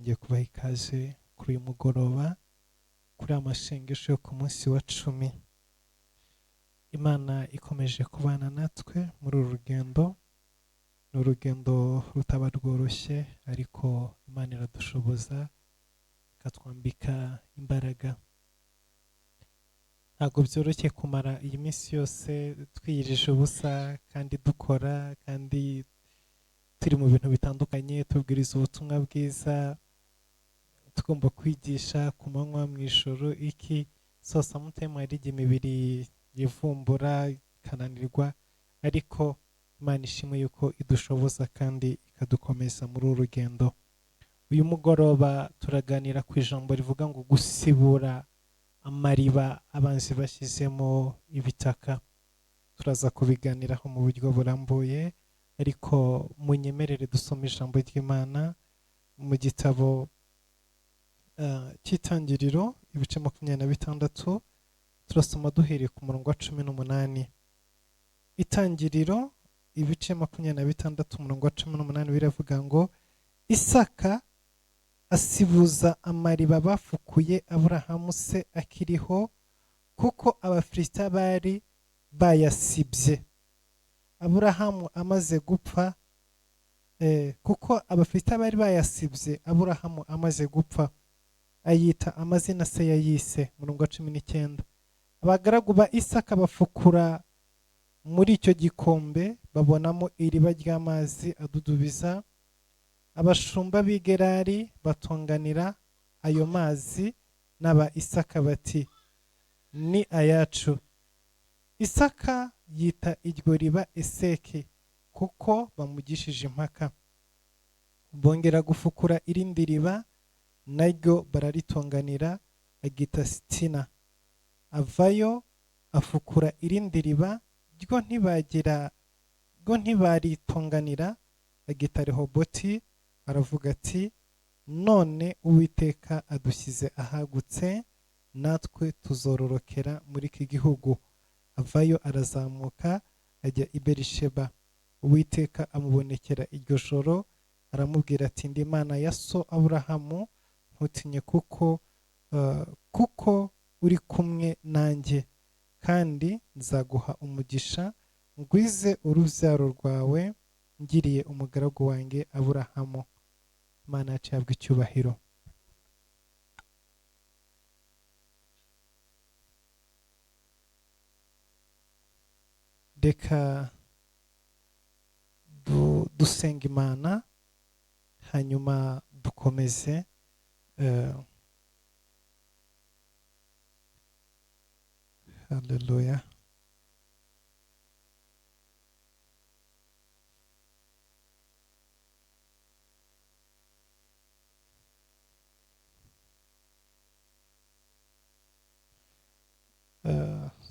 ngiye kubaha ikaze kuri uyu mugoroba kuri amasengesho yo ku munsi wa 10. Imana ikomeje kubana natwe muri uru rugendo. Ni urugendo rutaba rworoshye, ariko Imana iradushoboza ikatwambika imbaraga. Ntabwo byoroshye kumara iyi minsi yose twiyirije ubusa kandi dukora, kandi turi mu bintu bitandukanye, tubwiriza ubutumwa bwiza, tugomba kwigisha ku manywa mu ijoro iki sose amutema ari imibiri yivumbura ikananirwa, ariko Imana ishimwe yuko idushoboza kandi ikadukomeza muri uru rugendo. Uyu mugoroba turaganira ku ijambo rivuga ngo gusibura amariba abanzi bashyizemo ibitaka. Turaza kubiganiraho mu buryo burambuye, ariko munyemerere dusome ijambo ry'Imana mu gitabo cy'Itangiriro ibice 26. Turasoma duhereye ku murongo wa 18. Itangiriro ibice 26 umurongo wa 18 biravuga ngo Isaka asibuza amariba bafukuye Aburahamu se akiriho, kuko Abafilisita bari bayasibye. Aburahamu amaze gupfa, kuko Abafilisita bari bayasibye Aburahamu amaze gupfa, ayita amazina se yayise. Murongo wa 19. Abagaragu ba Isaka bafukura muri icyo gikombe, babonamo iriba ry'amazi adudubiza. Abashumba b'i Gerari batonganira ayo mazi, n'aba Isaka bati ni ayacu. Isaka yita iryo riba Eseki, kuko bamugishije impaka. Bongera gufukura irindi riba, naryo bararitonganira, agita Sitina. Avayo afukura irindi riba, ryo ntibaritonganira, agita Rehoboti. Aravuga ati none Uwiteka adushyize ahagutse, natwe tuzororokera muri iki gihugu. Avayo arazamuka ajya i Berisheba. Uwiteka amubonekera iryo joro, aramubwira ati ndi Imana ya so Aburahamu, ntutinye kuko uri kumwe nanjye, kandi nzaguha umugisha, ngwize urubyaro rwawe, ngiriye umugaragu wanjye Aburahamu. Imana yacu ihabwe icyubahiro. Reka dusenga Imana, hanyuma dukomeze. Haleluya.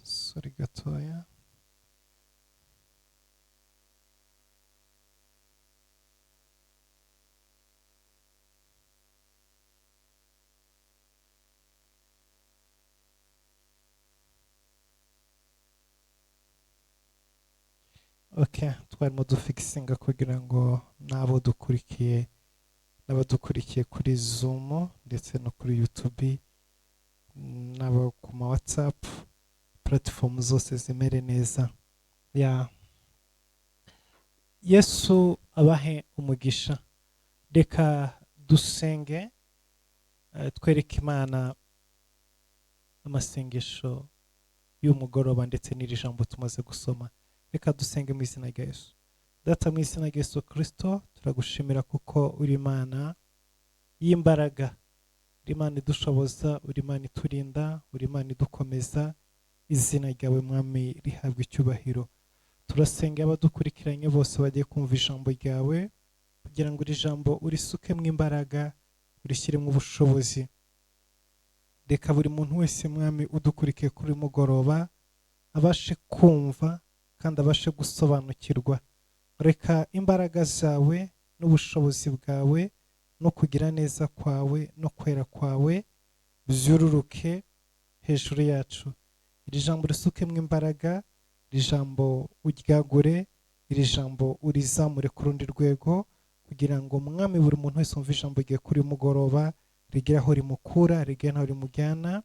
Sorry gatoya. Okay, twarimo dufikisinga kugira ngo n'abadukurikiye kuri Zoom ndetse no kuri YouTube n'abo ku ma WhatsApp platform zose zimere neza. Yesu abahe umugisha. Reka dusenge, twereke Imana amasengesho y'umugoroba ndetse n'iri jambo tumaze gusoma. Reka dusenge mu izina rya Yesu. Data, mu izina rya Yesu Kristo, turagushimira kuko uri Imana y'imbaraga, uri Imana idushoboza, uri Imana iturinda, uri Imana idukomeza. Izina ryawe Mwami rihabwe icyubahiro. Turasenga abadukurikiranye bose bagiye kumva ijambo ryawe, kugira ngo iri jambo urisukemo imbaraga, urishyiremo ubushobozi. Reka buri muntu wese Mwami udukurikiye kuri mugoroba abashe kumva kandi abashe gusobanukirwa. Reka imbaraga zawe n'ubushobozi bwawe no kugira neza kwawe no kwera kwawe byururuke hejuru yacu. Iri jambo risukemo imbaraga, iri jambo uryagure, iri jambo urizamure ku rundi rwego, kugira ngo mwami buri muntu wese umva ijambo rye kuri mugoroba rigire aho rimukura, rigire aho rimujyana,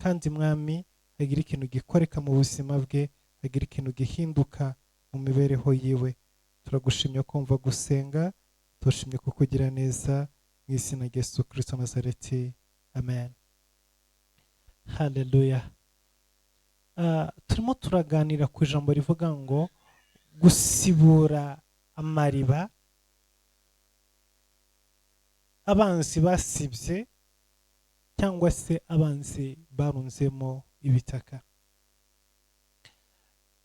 kandi mwami agira ikintu gikoreka mu buzima bwe, agira ikintu gihinduka mu mibereho yiwe. Turagushimye kumva gusenga, tushimye kukugira neza mu izina rya Yesu Kristo Nazareti, amen. Haleluya. Turimo turaganira ku ijambo rivuga ngo gusibura amariba abanzi basibye cyangwa se abanzi barunzemo ibitaka.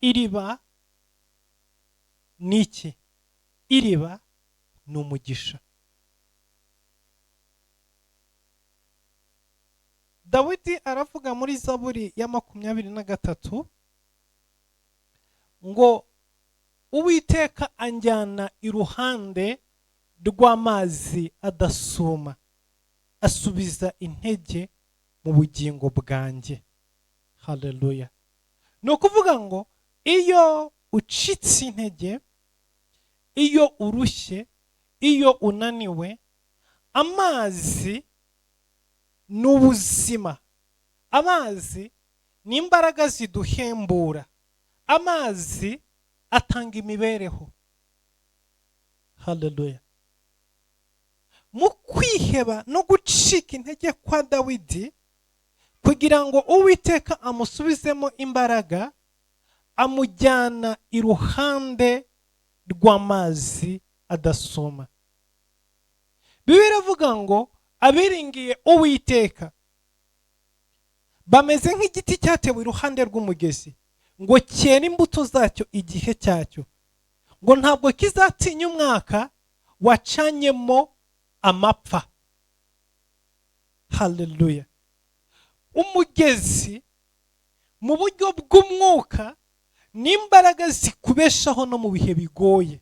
Iriba ni iki? Iriba ni umugisha. Dawidi aravuga muri Zaburi ya 23 ngo Uwiteka anjyana iruhande rw'amazi adasuma, asubiza intege mu bugingo bwanjye. Haleluya. Ni ukuvuga ngo iyo ucitse intege, iyo urushye, iyo unaniwe, amazi ni ubuzima. Amazi ni imbaraga ziduhembura. Amazi atanga imibereho. Haleluya. Mu kwiheba no gucika intege kwa Dawidi, kugira ngo Uwiteka amusubizemo imbaraga, amujyana iruhande rw'amazi adasoma. Bibiliya iravuga ngo abiringiye Uwiteka bameze nk'igiti cyatewe iruhande rw'umugezi, ngo cyera imbuto zacyo igihe cyacyo, ngo ntabwo kizatinya umwaka wacanyemo amapfa. Haleluya. Umugezi mu buryo bw'umwuka ni imbaraga zikubeshaho no mu bihe bigoye,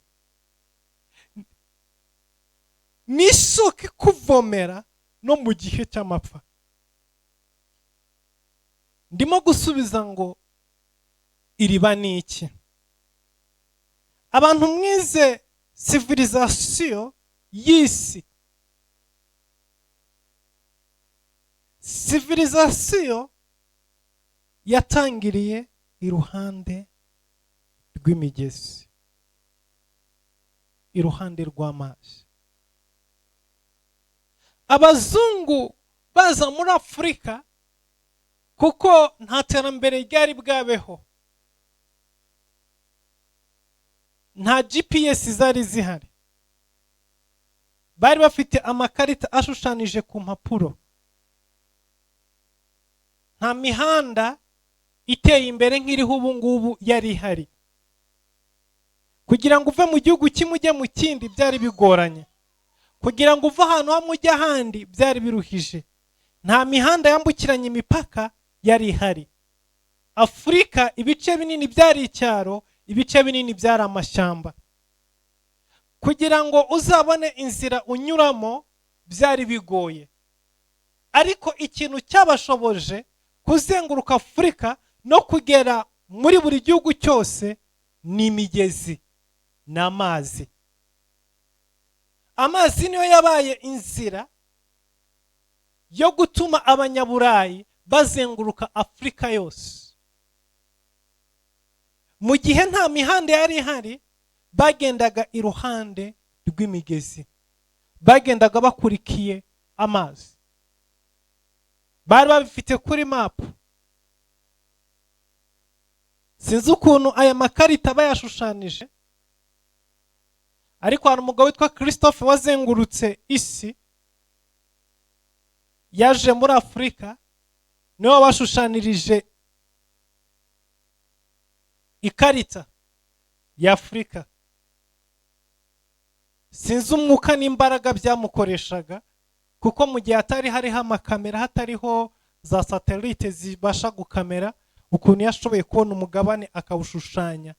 ni isoko ikuvomera no mu gihe cy'amapfa. Ndimo gusubiza ngo iriba ni iki? Abantu mwize civilisation y'isi, civilisation yatangiriye iruhande rw'imigezi, iruhande rw'amazi. Abazungu baza muri Afurika kuko nta terambere ryari bwabeho, nta GPS zari zihari, bari bafite amakarita ashushanije ku mpapuro, nta mihanda iteye imbere nk'iriho ubu ngubu yari ihari. Kugira ngo uve mu gihugu kimwe ujye mu kindi byari bigoranye, kugira ngo uve ahantu hamwe ujye ahandi byari biruhije, nta mihanda yambukiranya imipaka yari ihari. Afurika ibice binini byari icyaro, ibice binini byari amashyamba. Kugira ngo uzabone inzira unyuramo byari bigoye, ariko ikintu cyabashoboje kuzenguruka Afurika no kugera muri buri gihugu cyose ni imigezi, n'amazi. Amazi niyo yabaye inzira yo gutuma abanyaburayi bazenguruka Afurika yose. Mu gihe nta mihanda yari ihari, bagendaga iruhande rw'imigezi, bagendaga bakurikiye amazi, bari babifite kuri mapu. Sinzi ukuntu aya makarita bayashushanije, ariko hari umugabo witwa Christophe wazengurutse isi, yaje muri Afurika, niwe wabashushanirije ikarita ya Afurika. Sinzi umwuka n'imbaraga byamukoreshaga, kuko mu gihe hatari hariho amakamera, hatariho za satellite zibasha gukamera, ukuntu yashoboye kubona umugabane akawushushanya.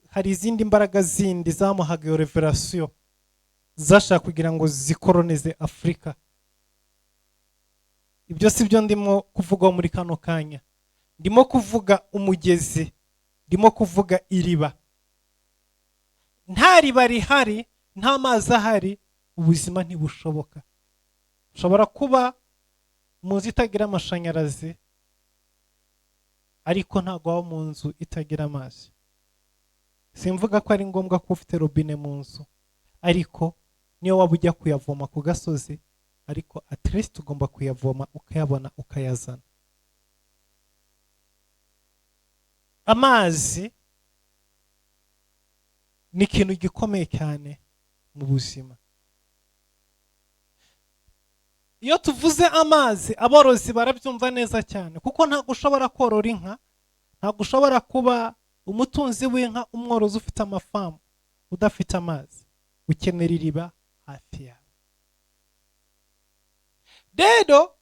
Hari izindi mbaraga zindi zamuhaga iyo revelation, zashaka kugira ngo zikolonize Afurika. Ibyo si byo ndimo kuvuga muri kano kanya. Ndimo kuvuga umugezi, ndimo kuvuga iriba. Nta riba rihari, nta mazi ahari ubuzima ntibushoboka. Ushobora kuba mu nzu itagira amashanyarazi ariko ntabwo waba mu nzu itagira amazi. Simvuga ko ari ngombwa ko ufite robine mu nzu, ariko niyo waba ujya kuyavoma ku gasozi, ariko at least ugomba kuyavoma ukayabona ukayazana. Amazi ni ikintu gikomeye cyane mu buzima. Iyo tuvuze amazi, aborozi barabyumva neza cyane, kuko ntabwo ushobora korora inka, ntabwo ushobora kuba umutunzi w'inka, umworozi ufite amafamu udafite amazi. Ukenera iriba hafi yawe. Rero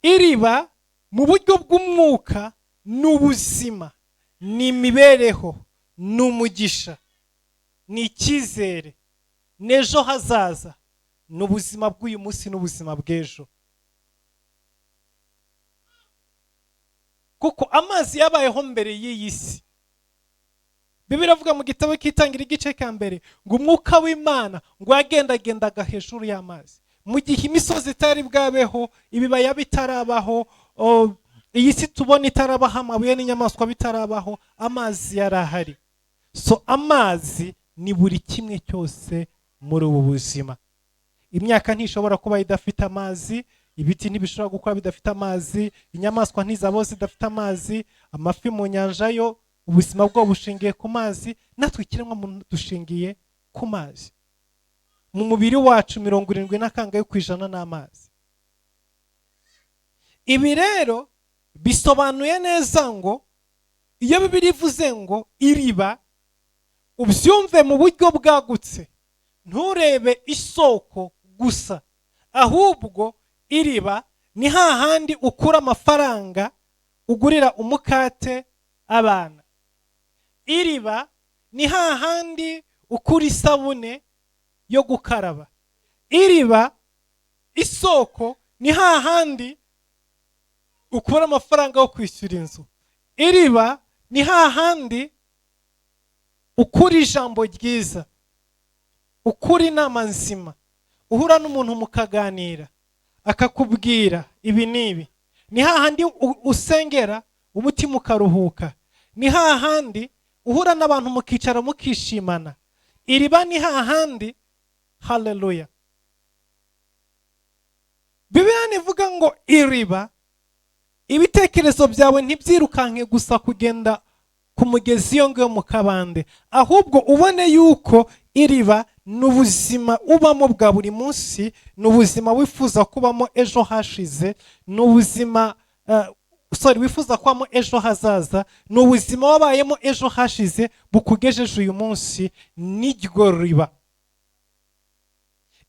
iriba mu buryo bw'umwuka ni ubuzima, ni imibereho, ni umugisha, ni icyizere, n'ejo hazaza, ni ubuzima bw'uyu munsi n'ubuzima bw'ejo. Kuko amazi yabayeho mbere y'iyi si. Bibiliya iravuga mu gitabo cy'Itangiriro igice cya mbere ngo umwuka w'Imana ngo yagendagendaga hejuru y'amazi. Mu gihe imisozi itari bwabeho, ibibaya bitarabaho, iyi si tubona itarabaho, amabuye n'inyamaswa bitarabaho, amazi yarahari. So amazi ni buri kimwe cyose muri ubu buzima. Imyaka ntishobora kuba idafite amazi, ibiti ntibishobora gukura bidafite amazi, inyamaswa ntizabo zidafite amazi, amafi mu nyanja yo ubuzima bwo bushingiye ku mazi, natwe ikiremwa muntu dushingiye ku mazi. Mu mubiri wacu 70% n'amazi. Ibi rero bisobanuye neza ngo iyo Bibiliya ivuze ngo iriba, ubyumve mu buryo bwagutse. Nturebe isoko gusa, ahubwo iriba ni hahandi ukura amafaranga ugurira umukate abana. Iriba ni hahandi ukura isabune yo gukaraba. Iriba, isoko, ni hahandi ukura amafaranga yo kwishyura inzu. Iriba ni hahandi ukura ijambo ryiza, ukura inama nzima, uhura n'umuntu mukaganira akakubwira ibi n'ibi. Ni hahandi usengera umutima ukaruhuka. Ni hahandi uhura n'abantu mukicara mukishimana. Iriba ni hahandi, haleluya. Bibiliya nivuga ngo iriba, ibitekerezo byawe ntibyirukanke gusa kugenda ku mugezi yo ngo mu kabande, ahubwo ubone yuko iriba ni ubuzima ubamo bwa buri munsi, ni ubuzima wifuza kubamo ejo hashize, ni ubuzima wifuza kubamo ejo hazaza, ni ubuzima wabayemo ejo hashize bukugejeje uyu munsi. Niryo riba.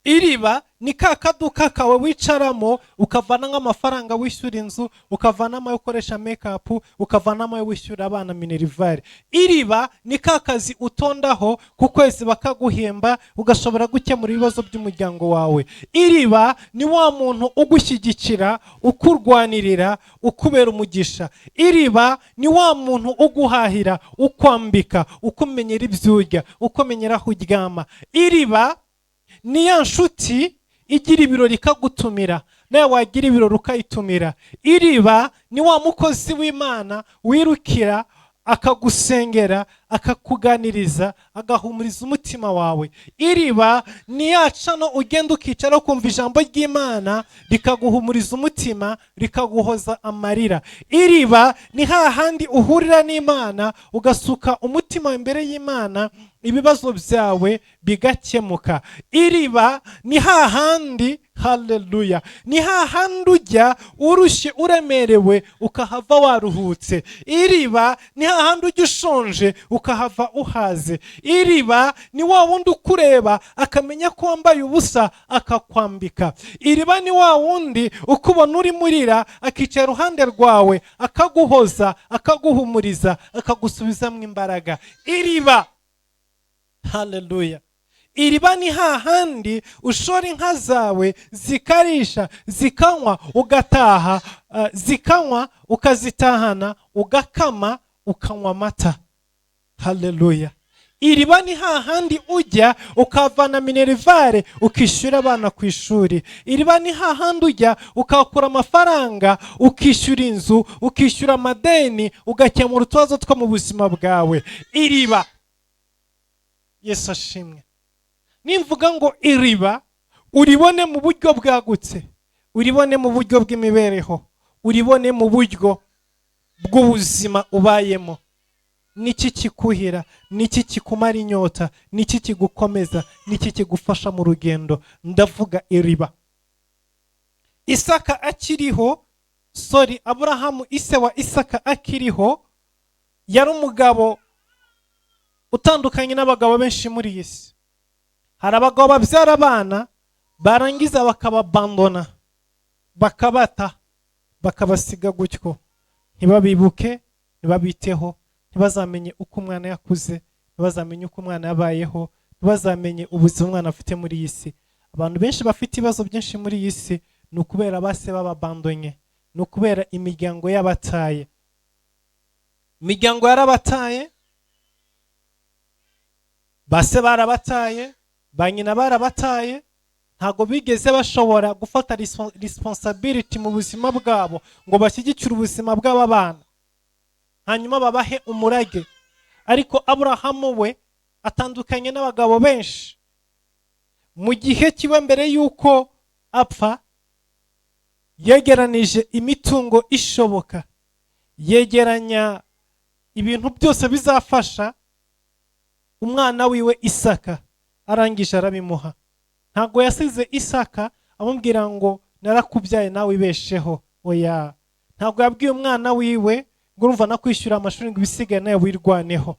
Iriba ni ka kaduka kawe wicaramo ukavana nk'amafaranga wishyura inzu, ukavanamo yo ukoresha make-up, ukavanamo yo wishyura abana minerivare. Iriba ni ka kazi utondaho ku kwezi bakaguhemba ugashobora gukemura ibibazo by'umuryango wawe. Iriba ni wa muntu ugushyigikira, ukurwanirira, ukubera umugisha. Iriba ni wa muntu uguhahira, ukwambika, ukumenyera ibyurya, ukumenyera aho uryama. Iriba ni ya nshuti igira ibirori ikagutumira, nawe wagira ibirori ukayitumira. Iriba ni wa mukozi w'Imana wirukira akagusengera, akakuganiriza, agahumuriza umutima wawe. Iriba ni ya cano ugenda ukicara kumva ijambo ry'Imana rikaguhumuriza umutima, rikaguhoza amarira. Iriba ni hahandi uhurira n'Imana ugasuka umutima imbere y'Imana, ibibazo byawe bigakemuka. Iriba ni hahandi, haleluya, ni hahandi ujya urushye uremerewe ukahava waruhutse. Iriba ni hahandi ujya ushonje ukahava uhaze. Iriba ni wa wundi ukureba akamenya ko wambaye ubusa akakwambika. Iriba ni wa wundi ukubona uri murira akicara iruhande rwawe akaguhoza, akaguhumuriza, akagusubizamo imbaraga. Iriba, haleluya. Iriba ni hahandi ushora inka zawe zikarisha, zikanywa, ugataha, zikanywa ukazitahana, ugakama, ukanywa amata. Haleluya. iriba ni hahandi ujya ukavana minerivare ukishyura abana ku ishuri. Iriba ni hahandi ujya ukakura amafaranga ukishyura inzu, ukishyura amadeni, ugakemura utubazo two mu buzima bwawe. Iriba, Yesu ashimwe. Nimvuga ngo iriba, uribone mu buryo bwagutse, uribone mu buryo bw'imibereho, uribone mu buryo bw'ubuzima ubayemo. Niki kikuhira, niki kikumara inyota, niki kigukomeza, niki kigufasha mu rugendo. Ndavuga iriba. Isaka akiriho, Aburahamu ise wa Isaka akiriho, yari umugabo utandukanye n'abagabo benshi muri iyi si. Hari abagabo babyara abana barangiza bakababandona, bakabata, bakabasiga gutyo, ntibabibuke, ntibabiteho, ntibazamenye uko umwana yakuze, ntibazamenye uko umwana yabayeho, ntibazamenye ubuzima umwana afite muri iyi si. Abantu benshi bafite ibibazo byinshi muri iyi si ni ukubera base bababandonye, ni ukubera imiryango y'abataye. Imiryango yarabataye, base barabataye, ba nyina barabataye, ntago bigeze bashobora gufata responsibility mu buzima bwabo ngo bashyigikire ubuzima bw'aba bana, hanyuma babahe umurage. Ariko Aburahamu we atandukanye n'abagabo benshi. Mu gihe kiwe mbere yuko apfa, yegeranije imitungo ishoboka, yegeranya ibintu byose bizafasha umwana wiwe Isaka, arangije arabimuha. Ntago yasize Isaka amubwira ngo narakubyaye nawe ibesheho, oya. Ntago yabwiye umwana wiwe ngo urumva nakwishyura amashuri ngo ibisigaye nawe wirwaneho,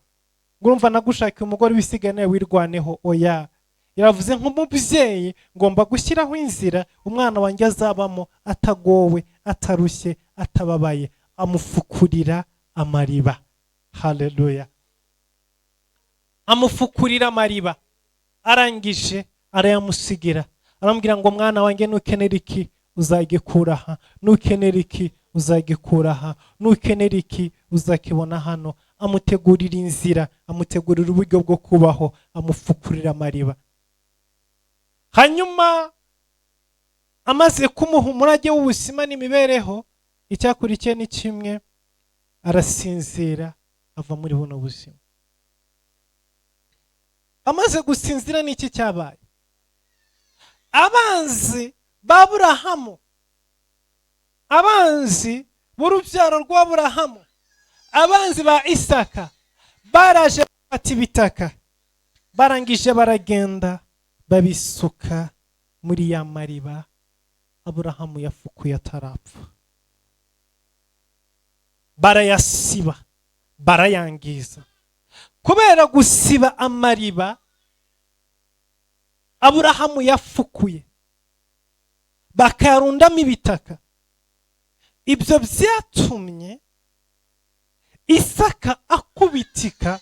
ngo urumva nagushaka umugore ibisigaye nawe wirwaneho, oya. Yaravuze nk'umubyeyi ngomba gushyiraho inzira umwana wanjye azabamo atagowe, atarushye, atababaye. Amufukurira amariba. Haleluya. Amufukurira amariba, arangije arayamusigira, aramubwira ngo mwana wanjye nukenera iki uzagikura aha, nukenera iki uzagikura aha, nukenera iki uzakibona hano. Amutegurira inzira, amutegurira uburyo bwo kubaho, amufukurira amariba. Hanyuma amaze kumuha umurage w'ubuzima n'imibereho, icyakurikiye ni kimwe, arasinzira, ava muri buno buzima. Amaze gusinzira n'iki cyabaye? Abanzi b'Aburahamu, abanzi b'urubyaro rw'Aburahamu, abanzi ba Isaka baraje bafata ibitaka, barangije baragenda babisuka muri ya mariba Aburahamu yafukuye atarapfa. Barayasiba, barayangiza. Kubera gusiba amariba Aburahamu yafukuye, bakayarundamo ibitaka, ibyo byatumye Isaka akubitika,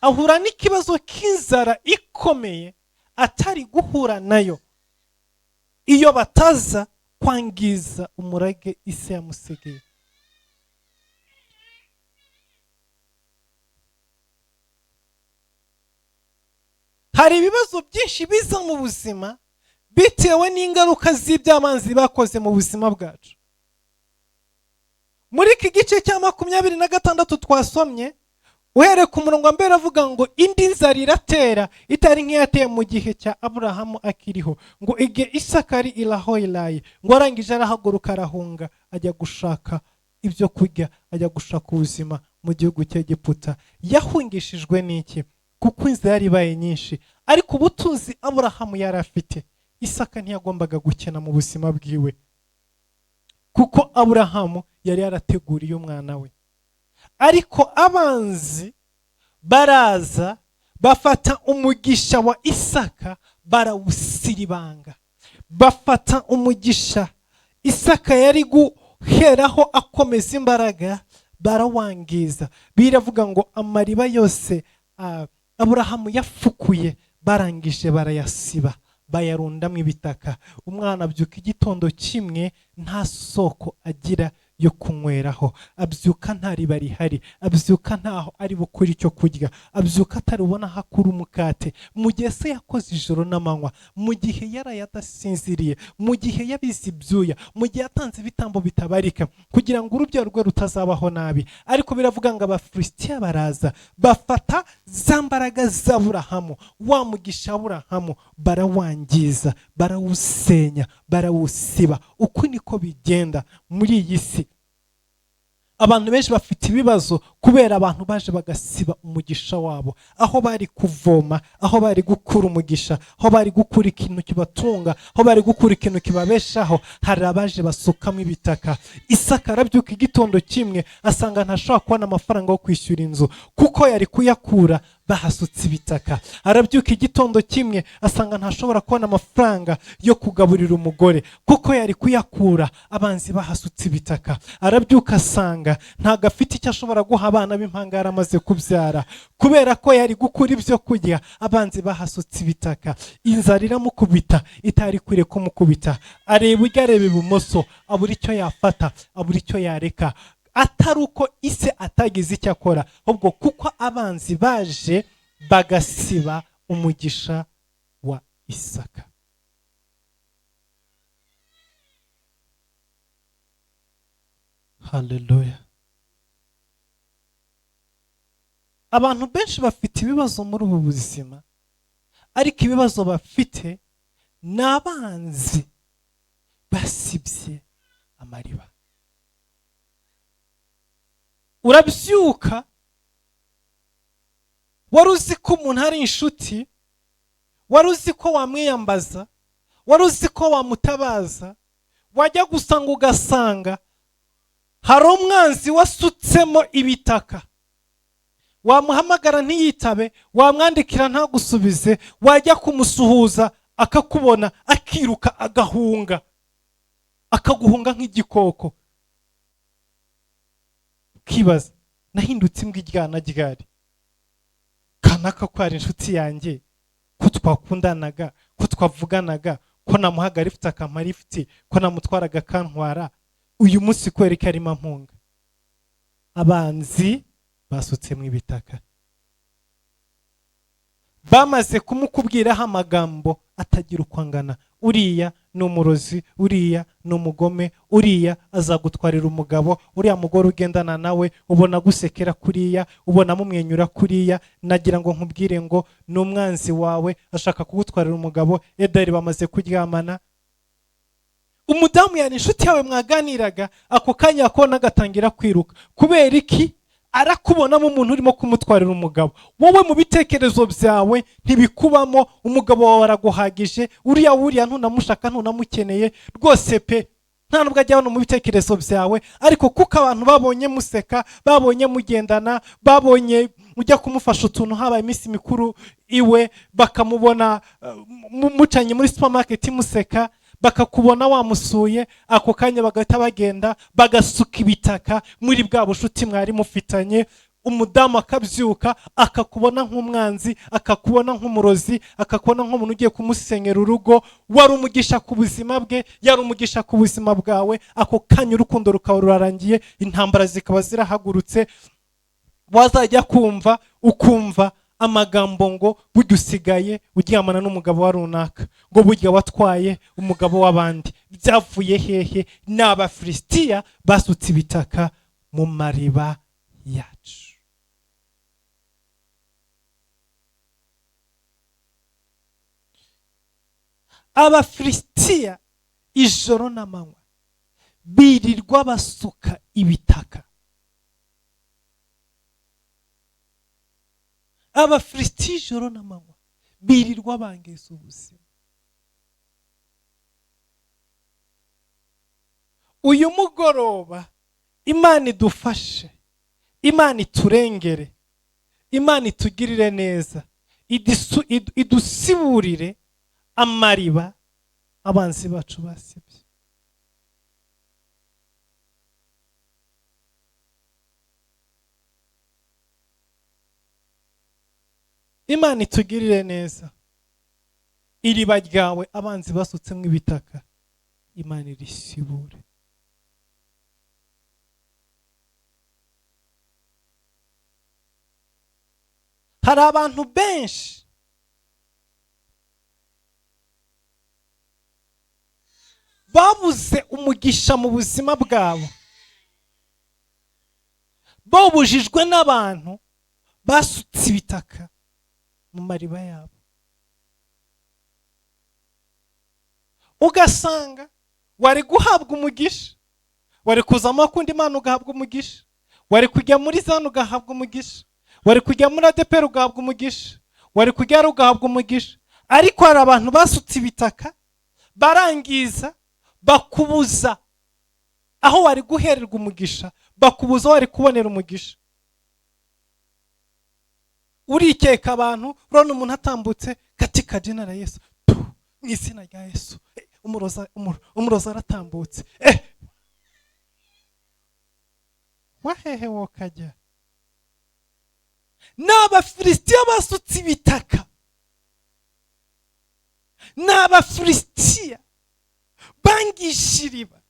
ahura n'ikibazo k'inzara ikomeye atari guhura nayo iyo bataza kwangiza umurage ise yamusigiye. Hari ibibazo byinshi biza mu buzima bitewe n'ingaruka z'ibyabanzi bakoze mu buzima bwacu. Muri iki gice cya 26 twasomye, uhereye ku murongo wa mbere avuga ngo indi nzara iratera itari nk'iyateye mu gihe cya Aburahamu akiriho, ngo igihe Isaka ari irahoyiraye, ngo arangije arahaguruka arahunga ajya gushaka ibyo kurya, ajya gushaka ubuzima mu gihugu cy'Egiputa. Yahungishijwe n'iki? Kuko inzara yari ibaye nyinshi. Ariko ubutunzi Aburahamu yari afite, Isaka ntiyagombaga gukena mu buzima bwiwe, kuko Aburahamu yari yarateguriye umwana we. Ariko abanzi baraza bafata umugisha wa Isaka barawusiribanga, bafata umugisha Isaka yari guheraho akomeza imbaraga, barawangiza. Biravuga ngo amariba yose Aburahamu yafukuye barangije barayasiba, bayarundamo ibitaka. Umwana abyuka igitondo kimwe nta soko agira yo kunyweraho, abyuka nta riba rihari, abyuka ntaho ari bukuri icyo kurya, abyuka atarubona aho akura umukate, mu gihe se yakoze ijoro n'amanywa, mu gihe yaraye adasinziriye, mu gihe yabize ibyuya, mu gihe yatanze ibitambo bitabarika kugira ngo urubyaro rwe rutazabaho nabi. Ariko biravuga ngo Abafilisitiya baraza bafata za mbaraga z'Aburahamu, wa mugisha w'Aburahamu barawangiza, barawusenya, barawusiba. Uku niko bigenda muri iyi si. Abantu benshi bafite ibibazo kubera abantu baje bagasiba umugisha wabo, aho bari kuvoma, aho bari gukura umugisha, aho bari gukura ikintu kibatunga, aho bari gukura ikintu kibabeshaho, hari abaje basukamo ibitaka. Isaka arabyuka igitondo kimwe asanga ntashobora kubona amafaranga yo kwishyura inzu kuko yari kuyakura bahasutse ibitaka. Arabyuka igitondo kimwe asanga ntashobora kubona amafaranga yo kugaburira umugore kuko yari kuyakura abanzi bahasutse ibitaka. Arabyuka asanga ntago afite icyo ashobora guha abana b'impangara amaze kubyara kubera ko yari gukura ibyo kurya abanzi bahasutse ibitaka. Inzara iramukubita itari kwiriye kumukubita, areba ujya areba ibumoso, abura icyo yafata, abura icyo yareka, atari uko ise atagize icyo akora, ahubwo kuko abanzi baje bagasiba umugisha wa Isaka. Haleluya. Abantu benshi bafite ibibazo muri ubu buzima, ariko ibibazo bafite ni abanzi basibye amariba. Urabyuka wari uzi ko umuntu ari inshuti, wari uzi ko wamwiyambaza, wari uzi ko wamutabaza, wajya gusanga ugasanga hari umwanzi wasutsemo ibitaka. Wamuhamagara ntiyitabe, wamwandikira ntagusubize, wajya kumusuhuza akakubona akiruka agahunga, akaguhunga nk'igikoko. Kibaza, nahindutse imbwa iryana ryari? Kanaka ko ari inshuti yanjye, ko twakundanaga, ko twavuganaga, ko namuhaga rifite akamara ifite, ko namutwaraga kantwara, uyu munsi kwereka arimo ampunga. Abanzi basutsemo ibitaka, bamaze kumukubwiraho amagambo atagira uko angana. Uriya ni umurozi, uriya ni umugome, uriya azagutwarira umugabo, uriya mugore ugendana nawe ubona gusekera kuriya, ubona mumwenyura kuriya, nagira ngo nkubwire ngo ni umwanzi wawe ashaka kugutwarira umugabo. Edari bamaze kuryamana, umudamu yani inshuti yawe mwaganiraga, ako kanya akona agatangira kwiruka. Kubera iki? Arakubonamo umuntu urimo kumutwarira umugabo. Wowe mu bitekerezo byawe ntibikubamo, umugabo wawe araguhagije, uriya ntunamushaka ntunamukeneye rwose pe, nta nubwo ajya hano mu bitekerezo byawe. Ariko kuko abantu babonye museka, babonye mugendana, babonye ujya kumufasha utuntu, habaye iminsi mikuru iwe, bakamubona mucanye muri supermarket museka, bakakubona wamusuye, ako kanya bagahita bagenda bagasuka ibitaka muri bwa bushuti mwari mufitanye. Umudamu akabyuka akakubona nk'umwanzi, akakubona nk'umurozi, akakubona nk'umuntu ugiye kumusenyera urugo. Wari umugisha ku buzima bwe, yari umugisha ku buzima bwawe. Ako kanya urukundo rukaba rurarangiye, intambara zikaba zirahagurutse. Wazajya kumva ukumva amagambo ngo burya usigaye uryamana n'umugabo wa runaka, ngo burya watwaye umugabo w'abandi. Byavuye hehe? Ni Abafilisitiya basutse ibitaka mu mariba yacu. Abafilisitiya ijoro n'amanywa birirwa basuka ibitaka. Abafilisitiya ijoro n'amanywa birirwa bangiza ubuzima. Uyu mugoroba Imana idufashe, Imana iturengere, Imana itugirire neza, idusiburire amariba abanzi bacu basibye. Imana itugirire neza, iriba ryawe abanzi basutsemo ibitaka Imana irisibure. hari abantu benshi babuze umugisha mu buzima bwabo, babujijwe n'abantu basutse ibitaka mu mariba yabo. Ugasanga wari guhabwa umugisha, wari kuzamo kundi Imana ugahabwa umugisha, wari kujya muri zano ugahabwa umugisha, wari kujya muri ADPR ugahabwa umugisha, wari kujya ugahabwa umugisha, ariko hari abantu basutse ibitaka barangiza bakubuza aho wari guhererwa umugisha, bakubuza aho wari kubonera umugisha. Urikeka abantu, urabona umuntu atambutse katika jina la Yesu, mu izina rya Yesu, umuroza aratambutse, wahehe wokajya. N'Abafilisitiya basutse ibitaka, n'Abafilisitiya bangisha iriba.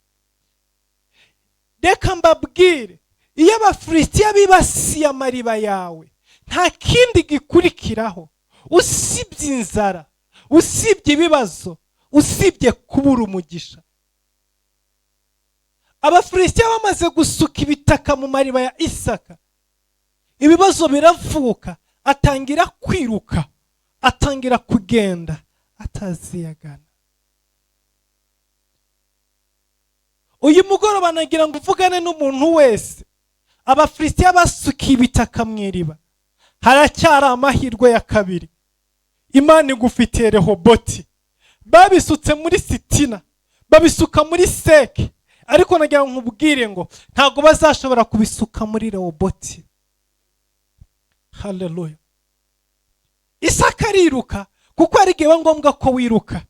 Reka mbabwire, iyo Abafilisitiya bibasiye amariba yawe, nta kindi gikurikiraho usibye inzara, usibye ibibazo, usibye kubura umugisha. Abafilisitiya bamaze gusuka ibitaka mu mariba ya Isaka, ibibazo biravuka, atangira kwiruka, atangira kugenda ataziyagana. Uyu mugoroba nagira ngo uvugane n'umuntu wese, Abafilisitiya basukiye ibitaka mu iriba, haracyari amahirwe ya kabiri. Imana igufitiye Rehoboti. Babisutse muri Sitina, babisuka muri Seke, ariko nagira ngo nkubwire ngo ntago bazashobora kubisuka muri Rehoboti. Haleluya. Isaka ariruka kuko ari gihe ngombwa ko wiruka.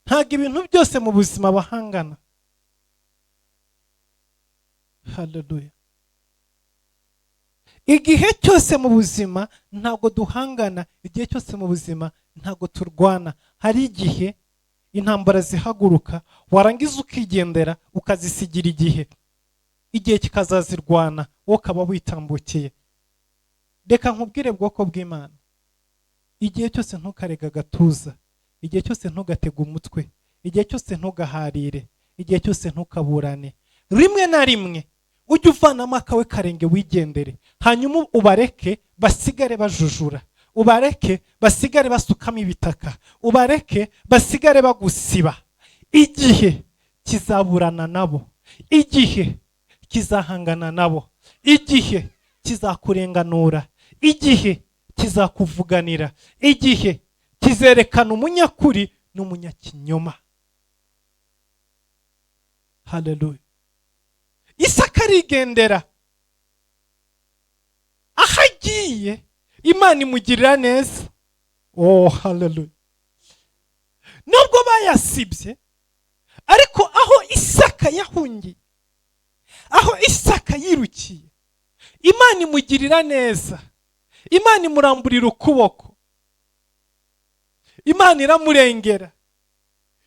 Ntago ibintu byose mu buzima bahangana. Haleluya. Igihe cyose mu buzima ntago duhangana, igihe cyose mu buzima ntago turwana. Hari igihe intambara zihaguruka, warangiza ukigendera ukazisigira igihe kikazazirwana, wowe ukaba witambukiye. Reka nkubwire bwoko bw'Imana, igihe cyose ntukarega agatuza, igihe cyose ntugatega umutwe, igihe cyose ntugaharire, igihe cyose ntukaburane. Rimwe na rimwe ujye uvanamo akawe karenge wigendere, hanyuma ubareke basigare bajujura, ubareke basigare basukamo ibitaka, ubareke basigare bagusiba. Igihe kizaburana nabo, igihe kizahangana nabo, igihe kizakurenganura, igihe kizakuvuganira, igihe kizerekana umunyakuri n'umunyakinyoma. Haleluya. Isaka arigendera, aho agiye Imana imugirira neza. Oh, haleluya. Nubwo bayasibye, ariko aho Isaka yahungiye, aho Isaka yirukiye, Imana imugirira neza. Imana imuramburira ukuboko, Imana iramurengera,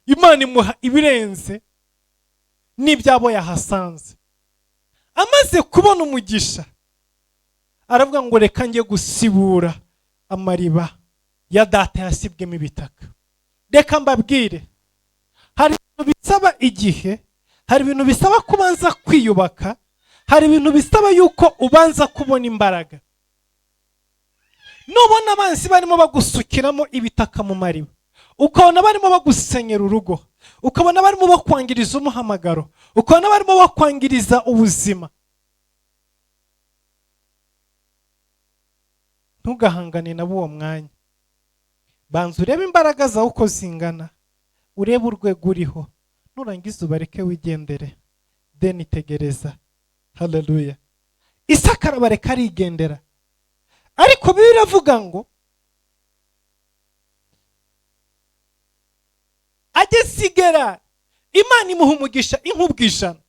Imana imuha ibirenze n'ibyabo yahasanze. Amaze kubona umugisha, aravuga ngo reka njye gusibura amariba ya data yasibwemo ibitaka. Reka mbabwire, hari ibintu bisaba igihe, hari ibintu bisaba kubanza kwiyubaka, hari ibintu bisaba yuko ubanza kubona imbaraga. Nubona abanzi barimo bagusukiramo ibitaka mu mariba, ukabona barimo bagusenyera urugo, ukabona barimo bakwangiriza umuhamagaro, ukabona barimo bakwangiriza ubuzima, ntugahangane nabo uwo mwanya. Banza urebe imbaraga zawe uko zingana, urebe urwego uriho, nurangiza ubareke wigendere, then itegereza. Haleluya. Isaka arabareka arigendera, ariko Bibiliya iravuga ngo ageze i Gerari, Imana imuha umugisha inkubwe ijana,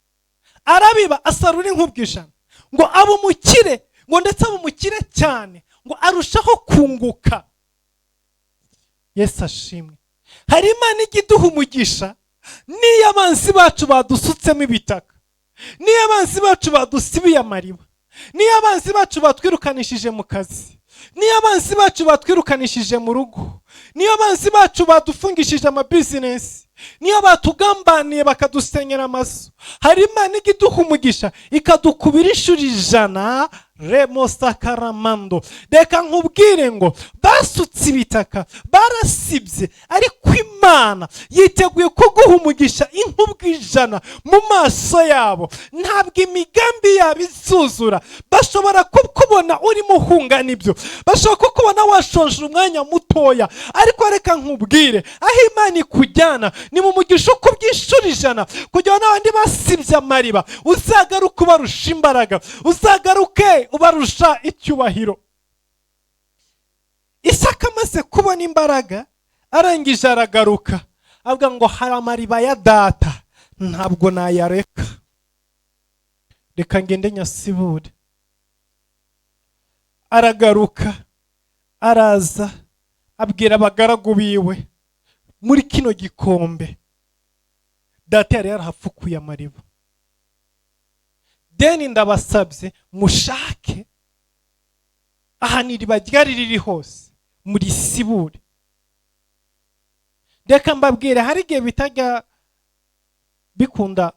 arabiba asarura inkubwe ijana, ngo abe umukire, ngo ndetse abe umukire cyane, ngo arushaho kunguka. Yesu ashimwe. Hari Imana ijya iduha umugisha niyo abanzi bacu badusutsemo ibitaka, niyo abanzi bacu badusibiye amariba, niyo abanzi bacu batwirukanishije mu kazi, niyo abanzi bacu batwirukanishije mu rugo, niyo abanzi bacu badufungishije amabizinesi, niyo batugambaniye bakadusenyera amazu, hari Imana igiduha umugisha ikadukubira inshuro 100. Remosakaramando. Reka nkubwire ngo basutse ibitaka, barasibye, ariko Imana yiteguye kuguha umugisha inkubwe 100 mu maso yabo. Ntabwo imigambi yabo izuzura. Bashobora kukubona urimo uhungana ibyo, bashobora kukubona washonje umwanya mutoya, ariko reka nkubwire, aho Imana ikujyana ni mu mugisha ukubyishura 100, kugira n'abandi basibye Amariba uzagaruke ubarusha imbaraga, uzagaruke ubarusha icyubahiro. Isaka amaze kubona imbaraga arangije aragaruka avuga ngo hari amariba ya data ntabwo nayareka, reka ngende nyasibure. Aragaruka araza abwira abagaragu biwe, muri kino gikombe data yari yarahafukuye amariba, deni ndabasabye mushake ahantu iriba ryari riri hose muri sibure. Reka mbabwire, hari igihe bitajya bikunda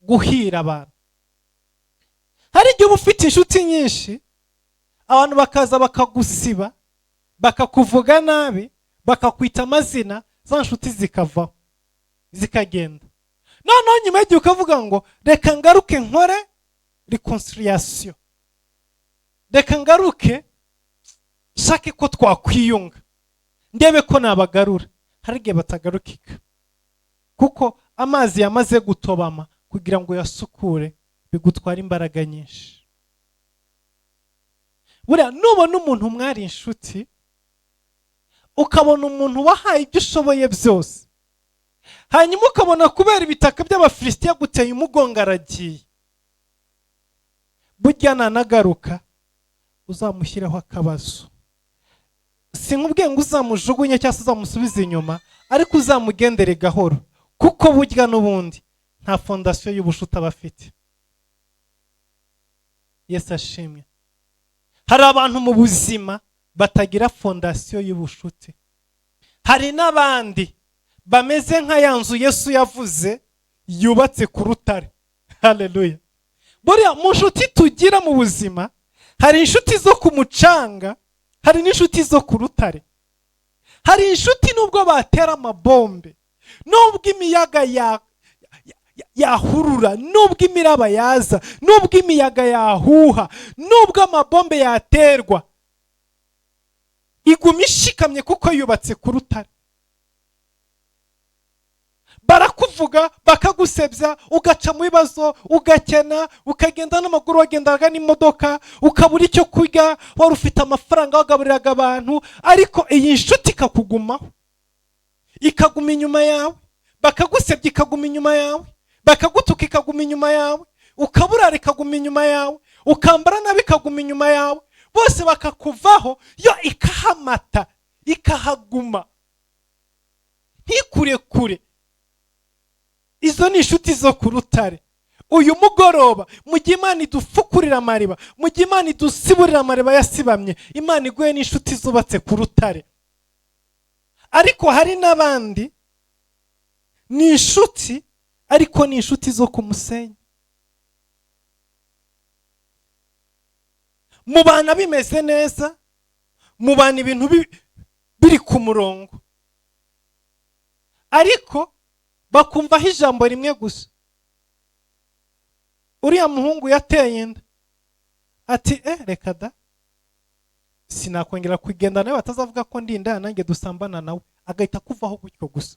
guhira abantu. Hari igihe uba ufite inshuti nyinshi, abantu bakaza bakagusiba, bakakuvuga nabi, bakakwita amazina, za nshuti zikavaho zikagenda. Noneho nyuma y'igihe ukavuga ngo reka ngaruke nkore reconciliation, reka ngaruke shake ko twakwiyunga, ndebe ko nabagarura. Hari igihe batagarukika kuko amazi yamaze gutobama, kugira ngo yasukure bigutwara imbaraga nyinshi. Buriya nubona umuntu mwari inshuti, ukabona umuntu wahaye ibyo ushoboye byose, hanyuma ukabona kubera ibitaka by'Abafilisitiya guteye umugongo aragiye, burya nanagaruka uzamushyiraho akabazo. Sinkubwiye ngo uzamujugunye cyangwa uzamusubize inyuma, ariko uzamugendere gahoro, kuko burya n'ubundi nta fondasiyo y'ubushuti aba afite. Yesu ashimwe. Hari abantu mu buzima batagira fondasiyo y'ubushuti. Hari n'abandi bameze nka ya nzu Yesu yavuze yubatse ku rutare. Haleluya. Buriya mu nshuti tugira mu buzima, hari inshuti zo ku mucanga, hari n'inshuti zo ku rutare. Hari inshuti nubwo batera amabombe, nubwo imiyaga yahurura, nubwo imiraba yaza, nubwo imiyaga yahuha, nubwo amabombe yaterwa, iguma ishikamye kuko yubatse ku rutare. Barakuvuga bakagusebya, ugaca mu bibazo, ugakena, ukagenda n'amaguru, wagendaga n'imodoka, ukabura icyo kurya, wari ufite amafaranga wagaburiraga abantu, ariko iyi nshuti ikakugumaho, ikaguma inyuma yawe. Bakagusebya ikaguma inyuma yawe, bakagutuka ikaguma inyuma yawe, ukaburara ikaguma inyuma yawe, ukambara nabi ikaguma inyuma yawe, bose bakakuvaho, yo ikahamata ikahaguma ntikurekure. Izo ni inshuti zo ku rutare. Uyu mugoroba mu gihe Imana idufukurira amariba, mu gihe Imana idusiburira amariba yasibamye, Imana iguye n'inshuti zubatse ku rutare. Ariko hari n'abandi ni inshuti, ariko ni inshuti zo ku musenyi. Mubana bimeze neza, mubana ibintu biri ku murongo, ariko bakumvaho ijambo rimwe gusa. Uriya muhungu yateye inda, ati reka da, sinakongera kugenda nawe, batazavuga ko ndi indaya nanjye dusambana nawe, agahita kuvaho gutyo gusa.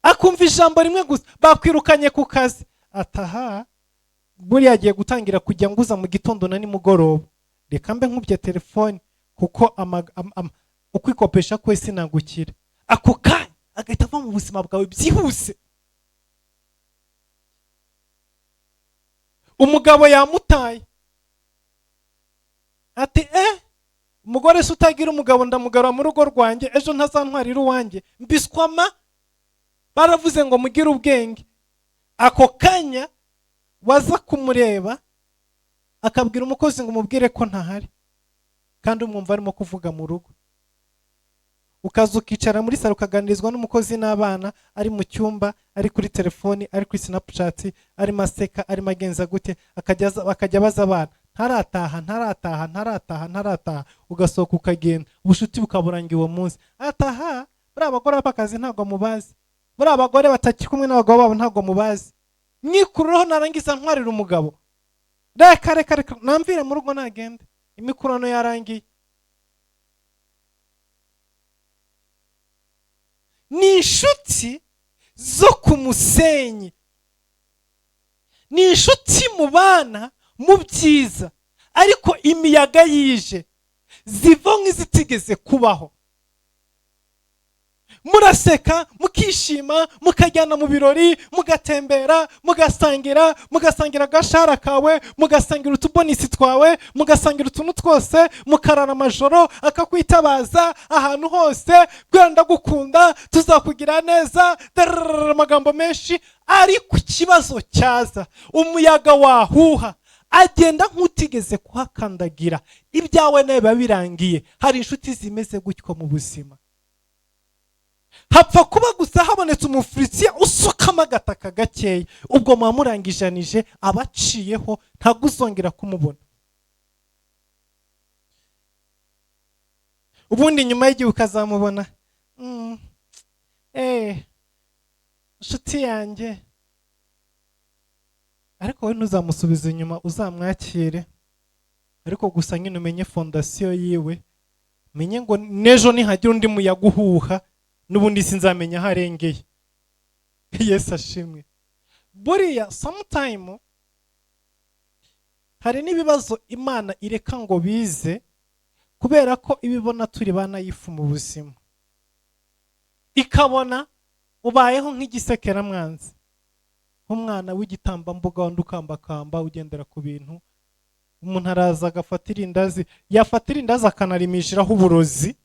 Akumva ijambo rimwe gusa, bakwirukanye ku kazi, ataha buriya agiye gutangira kujya nguza mu gitondo na nimugoroba, reka mbe nkubye telefone kuko ukwikopesha kwe sinagukira. Ako kanya agahita ava mu buzima bwawe byihuse. Umugabo yamutaye, ati umugore se utagira umugabo ndamugarura mu rugo rwanjye, ejo ntazantwarira uwanjye, mbiswama. Baravuze ngo mugire ubwenge. Ako kanya waza kumureba akabwira umukozi ngo umubwire ko ntahari, kandi umwumva arimo kuvuga mu rugo. Ukaza ukicara muri salo ukaganirizwa n'umukozi n'abana, ari mu cyumba, ari kuri telefoni, ari kuri Snapchat, ari maseka, ari magenza gute, akajya baza abana ntarataha, ugasohoka ukagenda, ubushuti bukaburangira uwo munsi. Ataha buriya abagore b'akazi ntabwo mubazi, buriya abagore bataki kumwe n'abagabo babo ntabwo mubazi. Mwikurureho narangiza ntwarira umugabo, reka namvire mu rugo nagende, imikurano yarangiye. Ni inshuti zo ku musenyi, ni inshuti mubana mu byiza, ariko imiyaga yije ziva nk'izitigeze kubaho. Muraseka, mukishima, mukajyana mu birori, mugatembera, mugasangira agashara kawe, mugasangira utubonisi twawe, mugasangira utuntu twose, mukarara amajoro, akakwitabaza ahantu hose, bwira ndagukunda, tuzakugira neza, amagambo menshi. Ariko ikibazo cyaza, umuyaga wahuha, agenda nk'utigeze kuhakandagira, ibyawe nawe biba birangiye. Hari inshuti zimeze gutyo mu buzima. Hapfa kuba gusa habonetse umufurisiya usukamo agataka gakeya, ubwo mwamurangijanije abaciyeho, ntabwo uzongera kumubona. Ubundi nyuma y'igihe ukazamubona, inshuti yanjye, ariko we ntuzamusubize inyuma, uzamwakire. Ariko gusa nyine umenye fondasiyo yiwe, menye ngo n'ejo nihagira undi muyaga uhuha, n'ubundi sinzamenya aho arengeye. Yesu ashimwe. Buriya sometime hari n'ibibazo Imana ireka ngo bize, kubera ko ibibona turi banayifu mu buzima, ikabona ubayeho nk'igisekeramwanzi, nk'umwana w'igitambambuga wandi ukambakamba ugendera ku bintu. Umuntu araza agafata irindazi, yafata irindazi akanarimishiraho uburozi,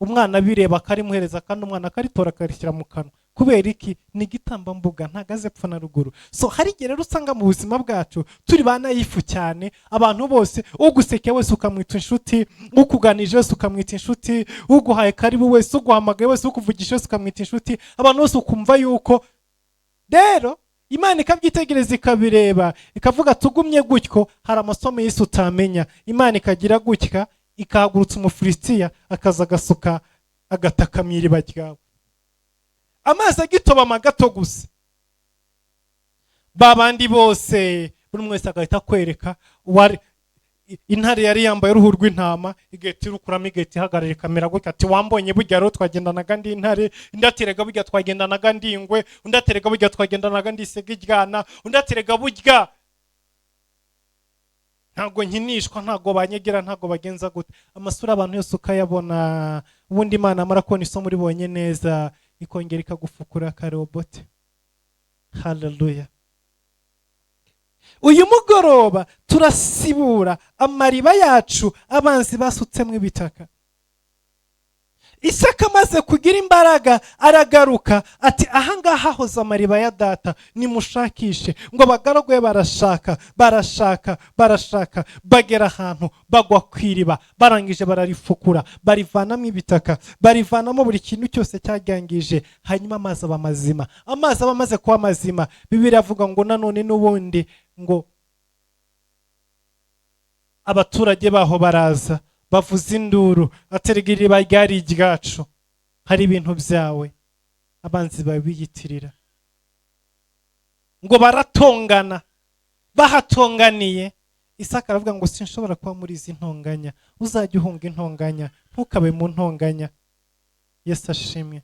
umwana bireba akarimuhereza, kandi umwana akaritora akarishyira mu kanwa. Kubera iki? Ni igitambambuga, ntagaze epfo na ruguru. So hari igihe rero usanga mu buzima bwacu turi banayifu cyane, abantu bose, uguseke wese ukamwita inshuti, ukuganije wese ukamwita inshuti, uguhaye karibu wese, uguhamagaye wese, ukuvugisha wese ukamwita inshuti, abantu bose ukumva yuko. Rero Imana ikabyitegereza ikabireba, ikavuga tugumye gutyo, hari amasomo y'isi utamenya. Imana ikagira gutya, ikahagurutsa umufurisiya, akaza agasuka agataka mu iriba ryawe, amazi agitobama gato gusa. Babandi bose buri umwe wese agahita kwereka. Intare yari yambaye uruhu rw'intama, igahita irukuramo, igahita ihagarara ikamera gutya, ati wambonye burya rero twagendanaga ndi intare, undi aterega burya twagendanaga ndi ingwe, undi aterega burya twagendanaga ndi isega iryana, undi aterega burya ntago nkinishwa, ntago banyegera, ntago bagenza gute. Amasura abantu yose ukayabona. Ubundi Imana amara kubona isomo ribonye neza, ikongera ikagufukura akarobote. Haleluya. Uyu mugoroba turasibura amariba yacu abanzi basutsemo ibitaka. Isaka amaze kugira imbaraga aragaruka, ati ahangaha hoza amariba ya data, nimushakishe. Ngo abagaragu barashaka, bagera ahantu bagwa kwiriba, barangije bararifukura, barivanamo ibitaka, barivanamo buri kintu cyose cyagangije. Hanyuma amazi aba mazima. Amazi aba amaze kuba mazima, Bibiliya avuga ngo nanone n'ubundi ngo abaturage baho baraza, bavuza induru, aterega iriba ryari iryacu, hari ibintu byawe. Abanzi babiyitirira, ngo baratongana, bahatonganiye. Isaka aravuga ngo sinshobora kuba muri izi ntonganya, uzajya uhunga intonganya, ntukabe mu ntonganya. Yesu ashimwe.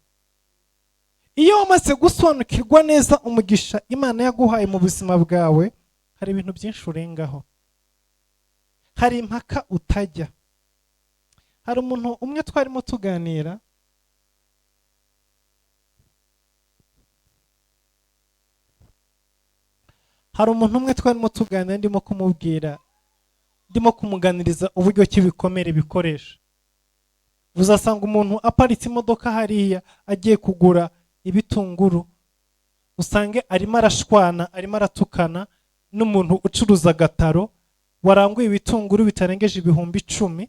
Iyo wamaze gusobanukirwa neza umugisha Imana yaguhaye mu buzima bwawe, hari ibintu byinshi urengaho, hari impaka utajya. Hari umuntu umwe twarimo tuganira, ndimo kumubwira, ndimo kumuganiriza uburyo ki bikomere bikoresha. Uzasanga umuntu aparitse imodoka hariya agiye kugura ibitunguru, usange arimo arashwana, arimo aratukana n'umuntu ucuruza agataro, waranguye ibitunguru bitarengeje 10,000,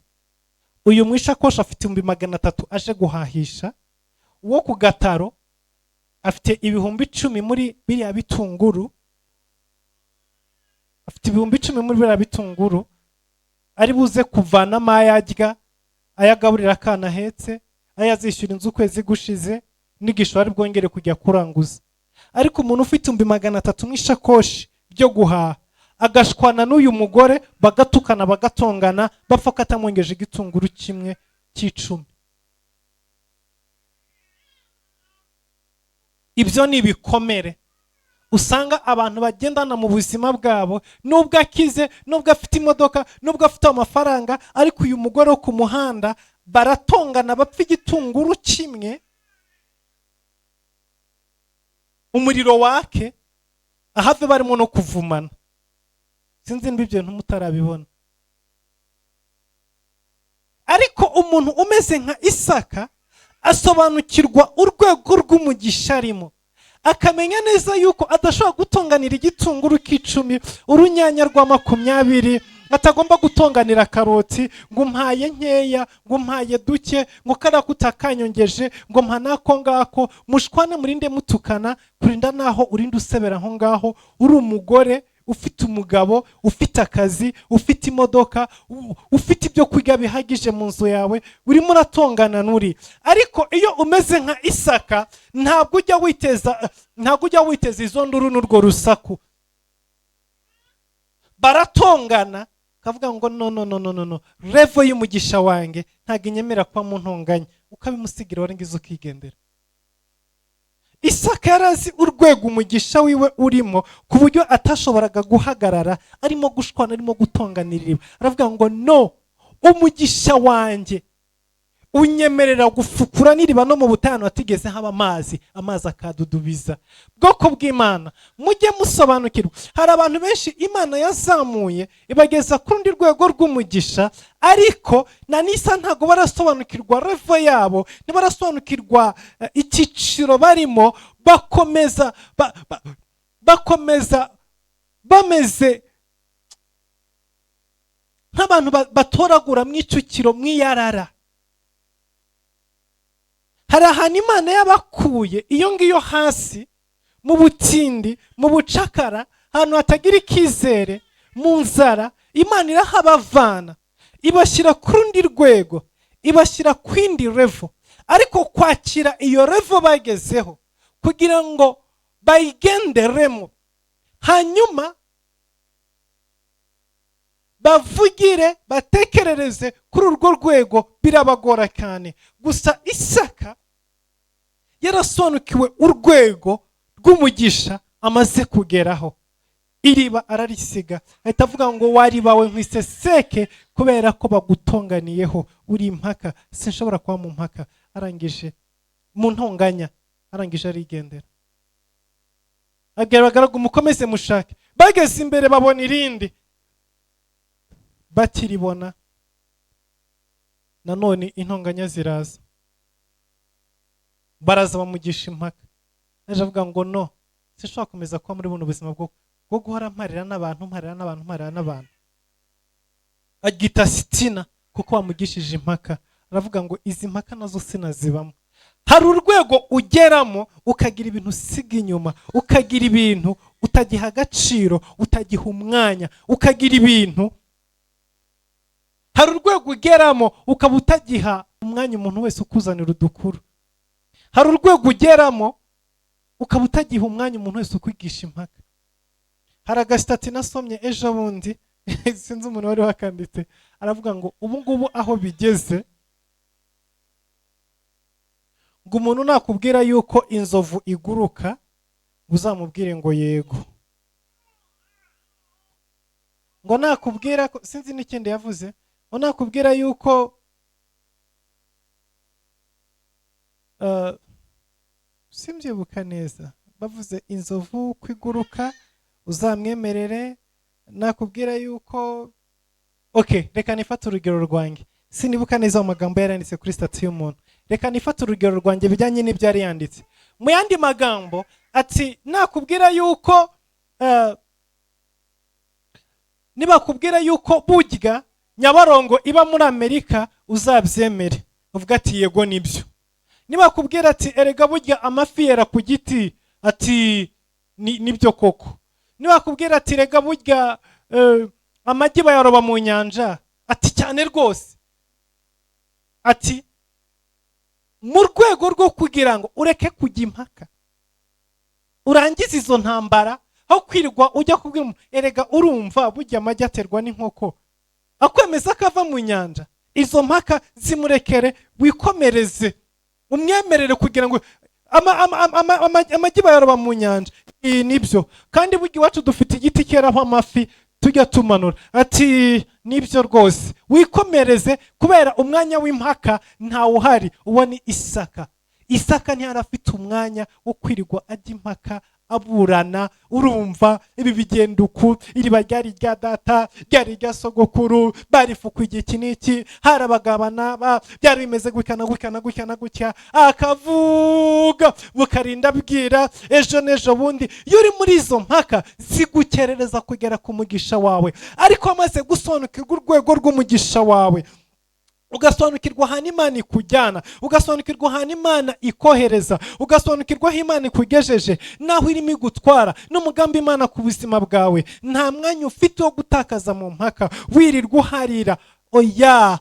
uyu mwishakoshi afite 300 aje guhahisha, uwo ku gataro afite 10,000 muri biriya bitunguru, afite 10,000 muri biriya bitunguru ari buze kuvanamo ayarya, ayagaburira akana hetse, ayazishyura inzu ukwezi gushize, n'igisho ari bwongere kujya kuranguza. Ariko umuntu ufite 300 mw'ishakoshi byo guhaha agashwana n'uyu mugore, bagatukana bagatongana, bapfa katamwengeje igitunguru kimwe cy'icumi. Ibyo ni ibikomere usanga abantu bagendana mu buzima bwabo, nubwo akize, nubwo afite imodoka, nubwo afite amafaranga, ariko uyu mugore wo ku muhanda baratongana, bapfa igitunguru kimwe, umuriro wake, ahave barimo no kuvumana. Sinzi niba ibyo numutarabibona. Ariko umuntu umeze nka Isaka asobanukirwa urwego rw'umugisha arimo, akamenya neza yuko adashobora gutonganira igitunguru k'icumi, urunyanya rwa 20, atagomba gutonganira karoti ngo mpaye nkeya, ngo mpaye duke, ngo karakuta kanyongeje, ngo mpa nako ngako, mushwane murinde mutukana, kurinda naho urinde usebera aho ngaho. Uri umugore ufite umugabo, ufite akazi, ufite imodoka, ufite ibyo kwiga bihagije mu nzu yawe, urimo uratongana n'uri. Ariko iyo umeze nka Isaka, ntabwo ujya witeza izo nduru n'urwo rusaku. Baratongana, kavuga ngo no, revo y'umugisha wange ntago inyemera kwa mu ntonganya, ukabimusigira warengiza ukigendera. Isaka yarazi urwego umugisha wiwe urimo, ku buryo atashoboraga guhagarara arimo gushwana, arimo gutonganirira. Aravuga ngo no, umugisha wanjye unyemerera gufukura n'iriba no mu butano hatigeze haba amazi akadudubiza. Bwoko bw'Imana, mujye musobanukirwa, hari abantu benshi Imana yazamuye ibageza ku rundi rwego rw'umugisha, ariko na nisa ntago barasobanukirwa revo yabo, ntibarasobanukirwa icyiciro barimo, bakomeza bameze nk'abantu batoragura mw'icukiro mw'iyarara. Hari ahantu Imana yabakuye iyo ngiyo hasi, mu butindi, mu bucakara, ahantu hatagira ikizere, mu nzara. Imana irahabavana ibashyira ku rundi rwego, ibashyira ku indi revo. Ariko kwakira iyo revo bagezeho kugira ngo bayigenderemo, hanyuma bavugire, batekerereze kuri urwo rwego, birabagora cyane. Gusa Isaka yarasobanukiwe urwego rw'umugisha amaze kugeraho. Iriba ararisiga, ahita avuga ngo waribawe nkwiseseke kubera ko bagutonganiyeho, uri impaka, sinshobora kuba mu mpaka. Arangije mu ntonganya, arangije arigendera. Abwira abagaragu mukomeze mushake. Bageze imbere babona irindi, bakiribona nanone intonganya ziraza, baraza bamugisha impaka. Aje avuga ngo no, sinshobora komeza kuba muri buno buzima bwo guhora mparira n'abantu. Agita sitina kuko wamugishije impaka. Aravuga ngo izi mpaka nazo sinazibamo. Hari urwego ugeramo ukagira ibintu usiga inyuma, ukagira ibintu utagiha agaciro, utagiha umwanya, ukagira ibintu. Hari urwego ugeramo ukaba utagiha umwanya umuntu wese ukuzanira udukuru. Hari urwego ugeramo ukaba utagiha umwanya umuntu wese ukwigisha impaka. Hari agasitati nasomye ejo bundi, sinzi umuntu wari wakanditse, aravuga ngo ubu ngubu aho bigeze, ngo umuntu nakubwira yuko inzovu iguruka, uzamubwire ngo yego. Ngo nakubwira ko, sinzi n'ikindi yavuze, ngo nakubwira yuko simbyibuka neza, bavuze inzovu kwiguruka uzamwemerere. Nakubwira yuko reka nifate urugero rwanjye, sinibuka neza amagambo yaranditse kuri stati y'umuntu. Reka nifate urugero rwanjye bijyanye n'ibyo yari yanditse. Mu yandi magambo ati nakubwira yuko nibakubwira yuko burya Nyabarongo iba muri Amerika uzabyemere uvuga ati yego nibyo. Nibakubwira ati erega burya amafi yera ku giti ati nibyo koko. Nibakubwira ati erega burya amagi bayaroba mu nyanja ati cyane rwose. Ati mu rwego rwo kugira ngo ureke kujya impaka urangiza izo ntambara, aho kwirirwa ujya kubwira erega urumva burya amagi aterwa n'inkoko akwemeza kava mu nyanja, izo mpaka zimurekere wikomereze umwemerere kugira ngo amagi bayaroba mu nyanja nibyo. Kandi burya iwacu dufite igiti cyeraho amafi tujya tumanura ati nibyo rwose, wikomereze kubera umwanya w'impaka ntawe uhari. Uwo ni Isaka. Isaka ntiyari afite umwanya wo kwirirwa ajya impaka aburana, urumva ibi bigenda uku, iriba ryari rya data ryari rya sogokuru, barifuku iki n'iki, harabagabana byari bimeze gutya akavuga bukarinda bwira ejo n'ejo bundi. Iyo uri muri izo mpaka zigukerereza kugera ku mugisha wawe, ariko amaze gusobanukirwa urwego rw'umugisha wawe, ugasobanukirwa ahantu Imana ikujyana, ugasobanukirwa ahantu Imana ikohereza, ugasobanukirwa aho Imana ikugejeje, naho irimo igutwara n'umugambi Imana ku buzima bwawe, nta mwanya ufite wo gutakaza mu mpaka wirirwa uharira. Oya,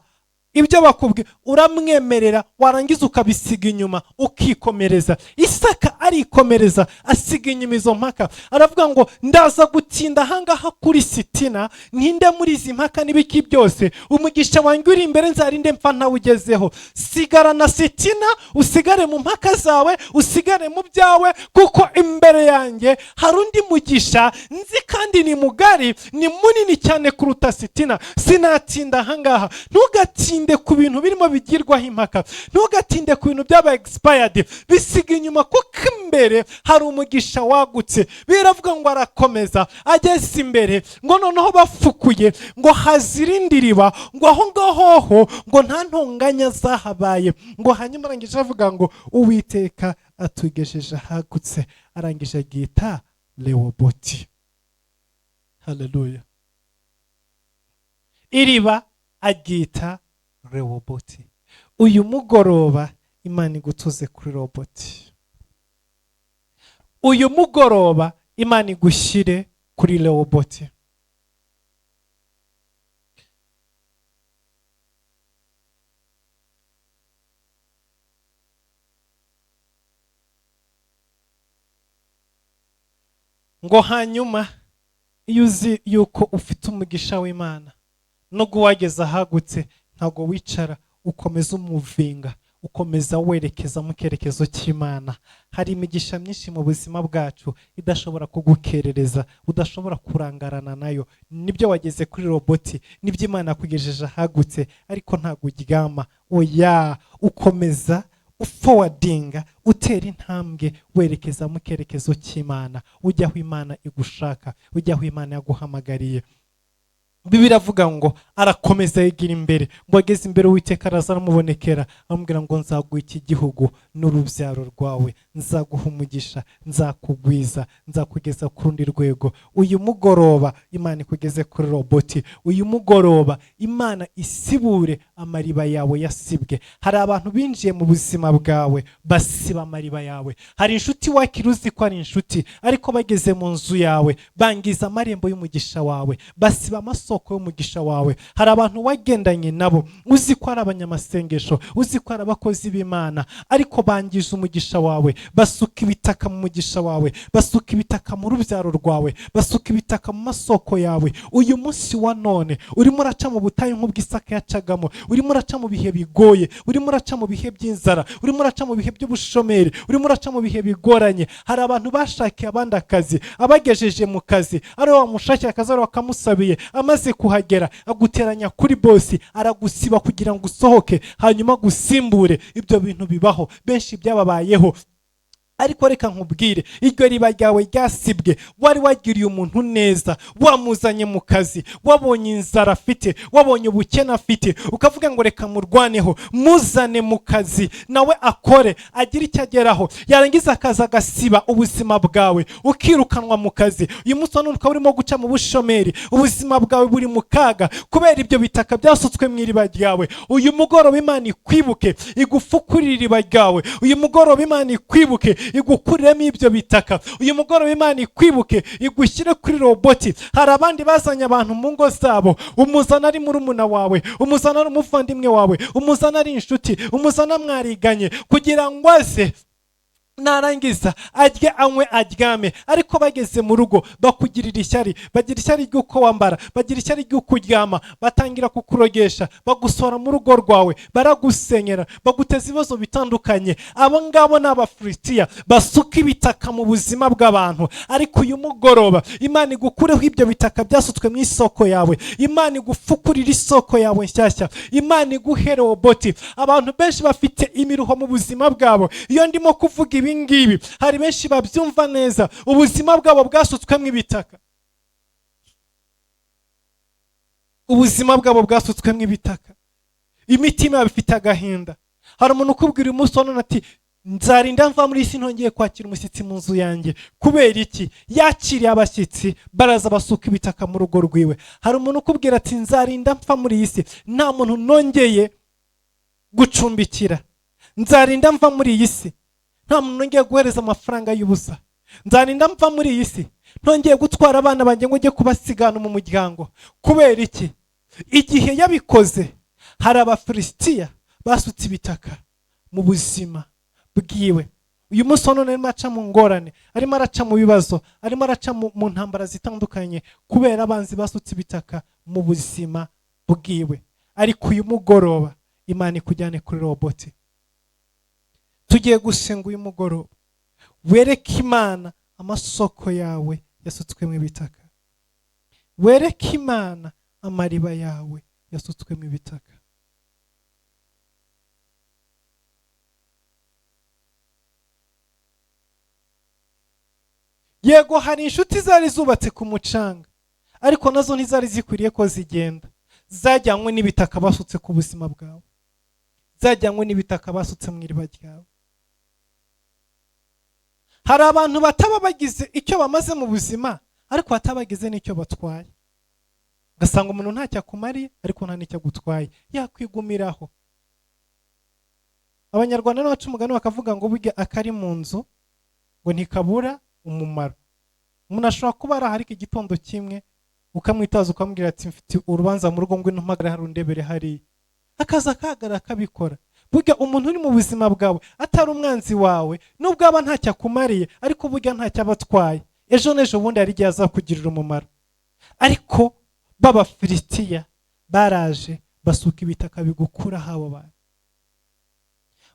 ibyo bakubwiye uramwemerera, warangiza ukabisiga inyuma ukikomereza. Isaka arikomereza asiga inyuma izo mpaka, aravuga ngo ndaza gutinda ahangaha kuri Sitina, ntinde muri izi mpaka n'ibiki byose, umugisha wanjye uri imbere nzarinde mpfa ntawugezeho. Sigara na Sitina, usigare mu mpaka zawe, usigare mu byawe, kuko imbere yanjye hari undi mugisha nzi kandi ni mugari, ni munini cyane kuruta Sitina. Sinatinda ahangaha. Ntugatinde ku bintu birimo bigirwaho impaka, ntugatinde ku bintu byaba expired, bisiga inyuma kuko imbere hari umugisha wagutse. Biravuga ngo arakomeza ageze imbere, ngo noneho bafukuye ngo hazirinde iriba, ngo aho ngaho ngo nta ntonganya zahabaye, ngo hanyuma arangije avuga ngo Uwiteka atugejeje ahagutse, arangije agita Rehoboti. Haleluya. Iriba agita Rehoboti. Uyu mugoroba Imana igutuze kuri Rehoboti. Uyu mugoroba Imana igushyire kuri Rehoboti. Ngo hanyuma iyo uzi yuko ufite umugisha w'Imana, no guwageza ahagutse, ntabwo wicara, ukomeza umuvinga, ukomeza werekeza mu cyerekezo cy'Imana. Hari imigisha myinshi mu buzima bwacu idashobora kugukerereza, udashobora kurangarana nayo. Nibyo wageze kuri Rehoboti, nibyo Imana yakugejeje ahagutse, ariko ntabwo uryama. Oya, ukomeza forwardinga, utera intambwe werekeza mu cyerekezo cy'Imana, ujya aho Imana igushaka, ujya aho Imana yaguhamagariye. Bibiliya avuga ngo arakomeza yigira imbere, ngo ageze imbere Uwiteka araza aramubonekera, amubwira ngo nzaguha iki gihugu n'urubyaro rwawe, nzaguha umugisha, nzakugwiza, nzakugeza ku rundi rwego. Uyu mugoroba Imana ikugeze kuri Rehoboti. Uyu mugoroba Imana isibure amariba yawe yasibwe. Hari abantu binjiye mu buzima bwawe basiba amariba yawe. Hari inshuti wakira uzi ko ari inshuti, ariko bageze mu nzu yawe bangiza amarembo y'umugisha wawe, basiba amasoko y'umugisha wawe. Hari abantu wagendanye nabo uzi ko ari abanyamasengesho, uzi ko ari abakozi b'Imana, ariko bangiza umugisha wawe, basuka ibitaka mu mugisha wawe, basuka ibitaka mu rubyaro rwawe, basuka ibitaka mu masoko yawe. Uyu munsi wa none urimo uraca mu butayu nk'ubw'Isaka yacagamo, urimo uraca mu bihe bigoye, urimo uraca mu bihe by'inzara, urimo uraca mu bihe by'ubushomeri, urimo uraca mu bihe bigoranye. Hari abantu bashakiye abandi akazi, abagejeje mu kazi, ari wamushakiye akazi, ari wakamusabiye, amaze kuhagera aguteranya kuri bosi, aragusiba kugira ngo usohoke hanyuma gusimbure. Ibyo bintu bibaho, benshi byababayeho. ariko reka nkubwire, iryo riba ryawe ryasibwe, wari wagiriye umuntu neza, wamuzanye mu kazi, wabonye inzara afite, wabonye ubukene afite, ukavuga ngo reka murwaneho, muzane mu kazi nawe akore agira icyo ageraho, yarangiza akaza agasiba ubuzima bwawe, ukirukanwa mu kazi. Uyu munsi wa none ukaba urimo guca mu bushomeri, ubuzima bwawe buri mu kaga kubera ibyo bitaka byasutswe mu iriba ryawe. Uyu mugoroba Imana ikwibuke, igufukurire iriba ryawe. Uyu mugoroba Imana ikwibuke, igukuriremo ibyo bitaka. Uyu mugoroba Imana ikwibuke, igushyire kuri roboti. Hari abandi bazanye abantu mu ngo zabo, umuzana ari murumuna wawe, umuzana ari umuvandimwe wawe, umuzana ari inshuti, umuzana mwariganye, kugira ngo aze narangiza arye anywe aryame, ariko bageze mu rugo bakugirira ishyari, bagira ishyari ry'uko wambara, bagira ishyari ry'uko uryama, batangira kukurogesha, bagusora mu rugo rwawe, baragusenyera, baguteza ibibazo bitandukanye. Abo ngabo ni Abafilisitiya basuka ibitaka mu buzima bw'abantu. Ariko uyu mugoroba Imana igukureho ibyo bitaka byasutswe mu isoko yawe, Imana igufukurira isoko yawe nshyashya, Imana iguhe roboti. Abantu benshi bafite imiruho mu buzima bwabo. Iyo ndimo kuvuga ibi ngibi, hari benshi babyumva neza, ubuzima bwabo bwasutswemo ibitaka, ubuzima bwabo bwasutswemo ibitaka, imitima bifite agahinda. Hari umuntu ukubwira uyu munsi wa none ati nzarinda mva muri isi ntongeye kwakira umushyitsi mu nzu yanjye. Kubera iki? Yakiriye abashyitsi, baraza basuka ibitaka mu rugo rwiwe. Hari umuntu ukubwira ati nzarinda mpfa muri iyi si nta muntu nongeye gucumbikira, nzarinda mva muri iyi si nta muntu nongeye guhereza amafaranga y'ubusa, nzarinda mpfa muri iyi si ntongeye gutwara abana banjye ngo njye kubasigana mu muryango. Kubera iki? Igihe yabikoze, hari Abafilisitiya basutse ibitaka mu buzima bwiwe. Uyu munsi wa none arimo araca mu ngorane, arimo araca mu bibazo, arimo araca mu ntambara zitandukanye kubera abanzi basutse ibitaka mu buzima bwiwe. Ariko uyu mugoroba Imana ikujyane kuri roboti. Tugiye gusenga uyu mugoroba, wereke Imana amasoko yawe yasutswemo ibitaka, wereke Imana amariba yawe yasutswemo ibitaka. Yego, hari inshuti zari zubatse ku mucanga, ariko nazo ntizari zikwiriye ko zigenda, zajyanywe n'ibitaka basutse ku buzima bwawe, zajyanywe n'ibitaka basutse mu iriba ryawe. Hari abantu bataba bagize icyo bamaze mu buzima, ariko batabagize n'icyo batwaye. Ugasanga umuntu ntacyo akumariye, ariko nta n'icyo agutwaye, yakwigumiraho. Abanyarwanda baca umugani bakavuga ngo burya akari mu nzu ngo ntikabura umumaro. Umuntu ashobora kuba ari ahari igitondo kimwe, ukamwitaza ukamubwira ati mfite urubanza mu rugo, ngwino mpagare hari undebere hariya, akaza kagara akabikora. Burya umuntu uri mu buzima bwawe atari umwanzi wawe, nubwo aba ntacyo akumariye, ariko burya ntacyo aba atwaye. Ejo n'ejo bundi hari igihe azakugirira umumaro. Ariko b'Abafilisitiya baraje basuka ibitaka bigukuraho abo bantu.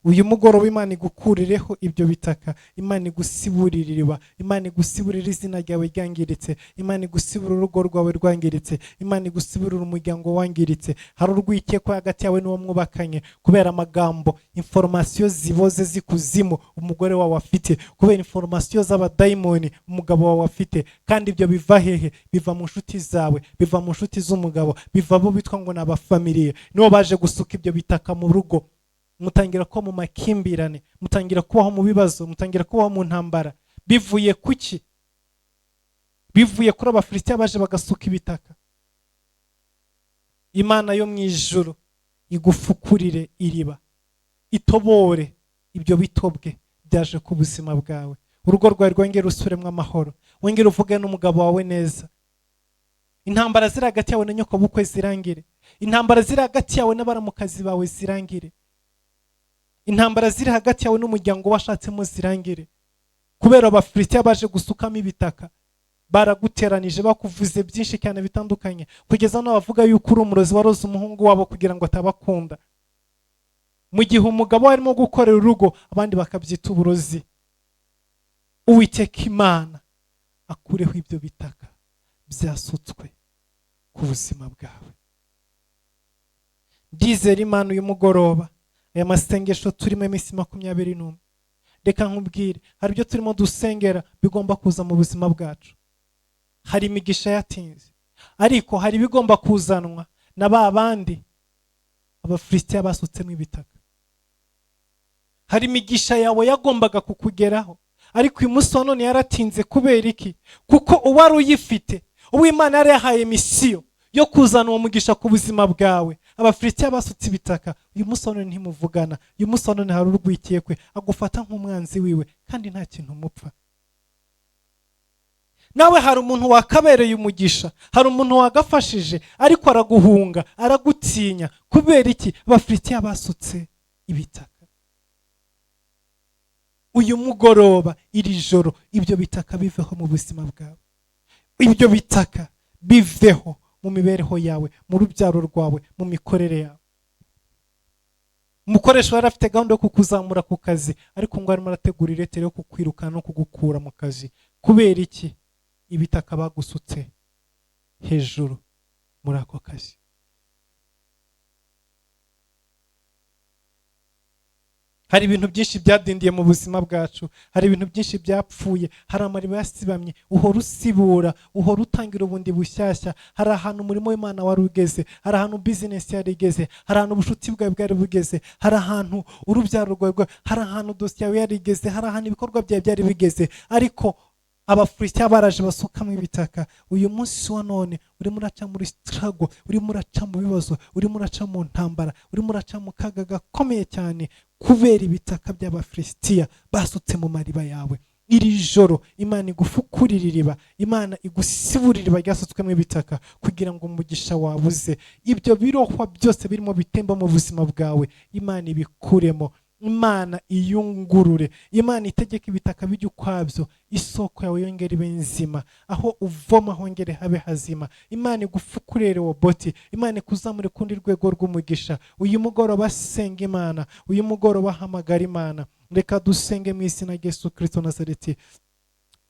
Uyu mugoroba Imana igukurireho ibyo bitaka, Imana igusiburire iriba, Imana igusiburire izina ryawe ryangiritse, Imana igusiburire urugo rwawe rwangiritse, Imana igusiburire umuryango wangiritse. Hari urwikekwe hagati yawe n'uwo mwubakanye kubera amagambo, information ziboze zikuzimu umugore wawe afite, kubera information z'abadayimoni umugabo wawe afite. Kandi ibyo biva hehe? Biva mu nshuti zawe, biva mu nshuti z'umugabo, biva bo bitwa ngo n'abafamiliye, nibo baje gusuka ibyo bitaka mu rugo. Mutangira kuba mu makimbirane, mutangira kubaho mu bibazo, mutangira kubaho mu ntambara. Bivuye kuki? Bivuye kuri Abafilisitiya baje bagasuka ibitaka. Imana yo mu ijuru igufukurire iriba, itobore ibyo bitobwe byaje ku buzima bwawe. Urugo rwawe rwongere rusubiremo amahoro, wongere uvuge n'umugabo wawe neza. Intambara ziri hagati yawe na nyoko bukwe zirangire, intambara ziri hagati yawe n'abaramukazi bawe zirangire, intambara ziri hagati yawe n'umuryango washatsemo zirangire. Kubera Abafilisitiya baje gusukamo ibitaka, baraguteranije bakuvuze byinshi cyane bitandukanye, kugeza no bavuga yuko uri umurozi waroze umuhungu wabo kugira ngo atabakunda. Mu gihe umugabo arimo gukorera urugo, abandi bakabyita uburozi. Uwiteka Imana akureho ibyo bitaka byasutswe ku buzima bwawe. Ndizera Imana uyu mugoroba, aya masengesho turimo iminsi 21, reka nkubwire, hari ibyo turimo dusengera bigomba kuza mu buzima bwacu. Hari imigisha yatinze, ariko hari ibigomba kuzanwa na ba bandi Abafilisitiya basutsemo ibitaka. Hari imigisha yawe yagombaga kukugeraho, ariko uyu munsi wa none yaratinze. Kubera iki? Kuko uwari uyifite, uw'Imana yari yahaye misiyo yo kuzana uwo mugisha ku buzima bwawe. Abafilisitiya basutse ibitaka. Uyu munsi wa none ntimuvugana, uyu munsi wa none hari urwikiye kwe, agufata nk'umwanzi wiwe kandi nta kintu mupfa. Nawe hari umuntu wakabereye umugisha, hari umuntu wagafashije, ariko araguhunga, aragutinya. Kubera iki? Abafilisitiya basutse ibitaka. Uyu mugoroba, iri joro, ibyo bitaka biveho mu buzima bwawe. Ibyo bitaka biveho mu mibereho yawe, mu rubyaro rwawe, mu mikorere yawe. Umukoresha wari afite gahunda yo kukuzamura ku kazi, ariko ngo arimo arategura iretero yo kukwirukana no kugukura mu kazi. Kubera iki? Ibitaka bagusutse hejuru muri ako kazi. Hari ibintu byinshi byadindiye mu buzima bwacu, hari ibintu byinshi byapfuye, hari amariba yasibamye. Uhora usibura, uhora utangira ubundi bushyashya. Hari ahantu umurimo w'Imana wari ugeze, hari ahantu business yari igeze, hari ahantu ubucuti bwawe bwari bugeze, hari ahantu urubyaro rwawe, hari ahantu dosiye yawe yari igeze, hari ahantu ibikorwa byawe byari bigeze, ariko Abafilisitiya baraje basukamo ibitaka. Uyu munsi wa none urimo uraca muri struggle, urimo uraca mu bibazo, urimo uraca mu ntambara, urimo uraca mu kaga gakomeye cyane kubera ibitaka by'Abafilisitiya basutse mu mariba yawe. Iri joro Imana igufukurira iriba, Imana igusibura iriba ryasutswemo ibitaka, kugira ngo umugisha wabuze, ibyo birohwa byose birimo bitemba mu buzima bwawe, Imana ibikuremo. Imana iyungurure, Imana itegeka ibitaka bijya ukwabyo, isoko yawe yongere ibe nzima, aho uvoma hongere habe hazima. Imana igufukurire woboti, Imana ikuzamure kundi rwego rw'umugisha. Uyu mugoroba senga Imana, uyu mugoroba hamagara Imana. Reka dusenge mu izina rya Yesu Kristo Nazareti.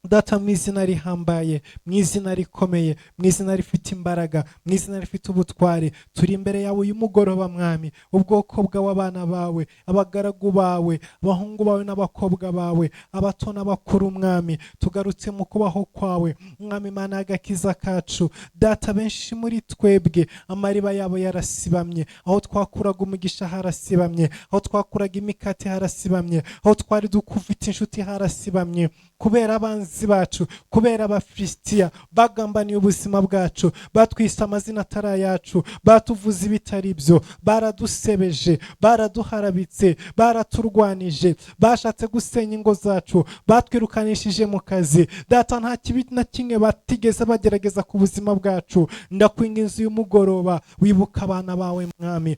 Data, mu izina rihambaye, mu izina rikomeye, mu izina rifite imbaraga, mu izina rifite ubutware, turi imbere yawe uyu mugoroba Mwami, ubwoko bw'abana bawe, abagaragu bawe, abahungu bawe n'abakobwa bawe, abato n'abakuru Mwami. Tugarutse mu kubaho kwawe Mwami, Mana y'agakiza kacu. Data, benshi muri twebwe amariba yabo yarasibamye, aho twakuraga umugisha harasibamye, aho twakuraga imikate harasibamye, aho twari dukufite inshuti harasibamye, kubera abanzi bacu, kubera Abafilisitiya bagambaniye ubuzima bwacu, batwise amazina atari ayacu, batuvuze ibitari byo, baradusebeje, baraduharabitse, baraturwanije, bashatse gusenya ingo zacu, batwirukanishije mu kazi. Data, nta kibi na kimwe batigeze bagerageza ku buzima bwacu. Ndakwinginze uyu mugoroba wibuka abana bawe Mwami.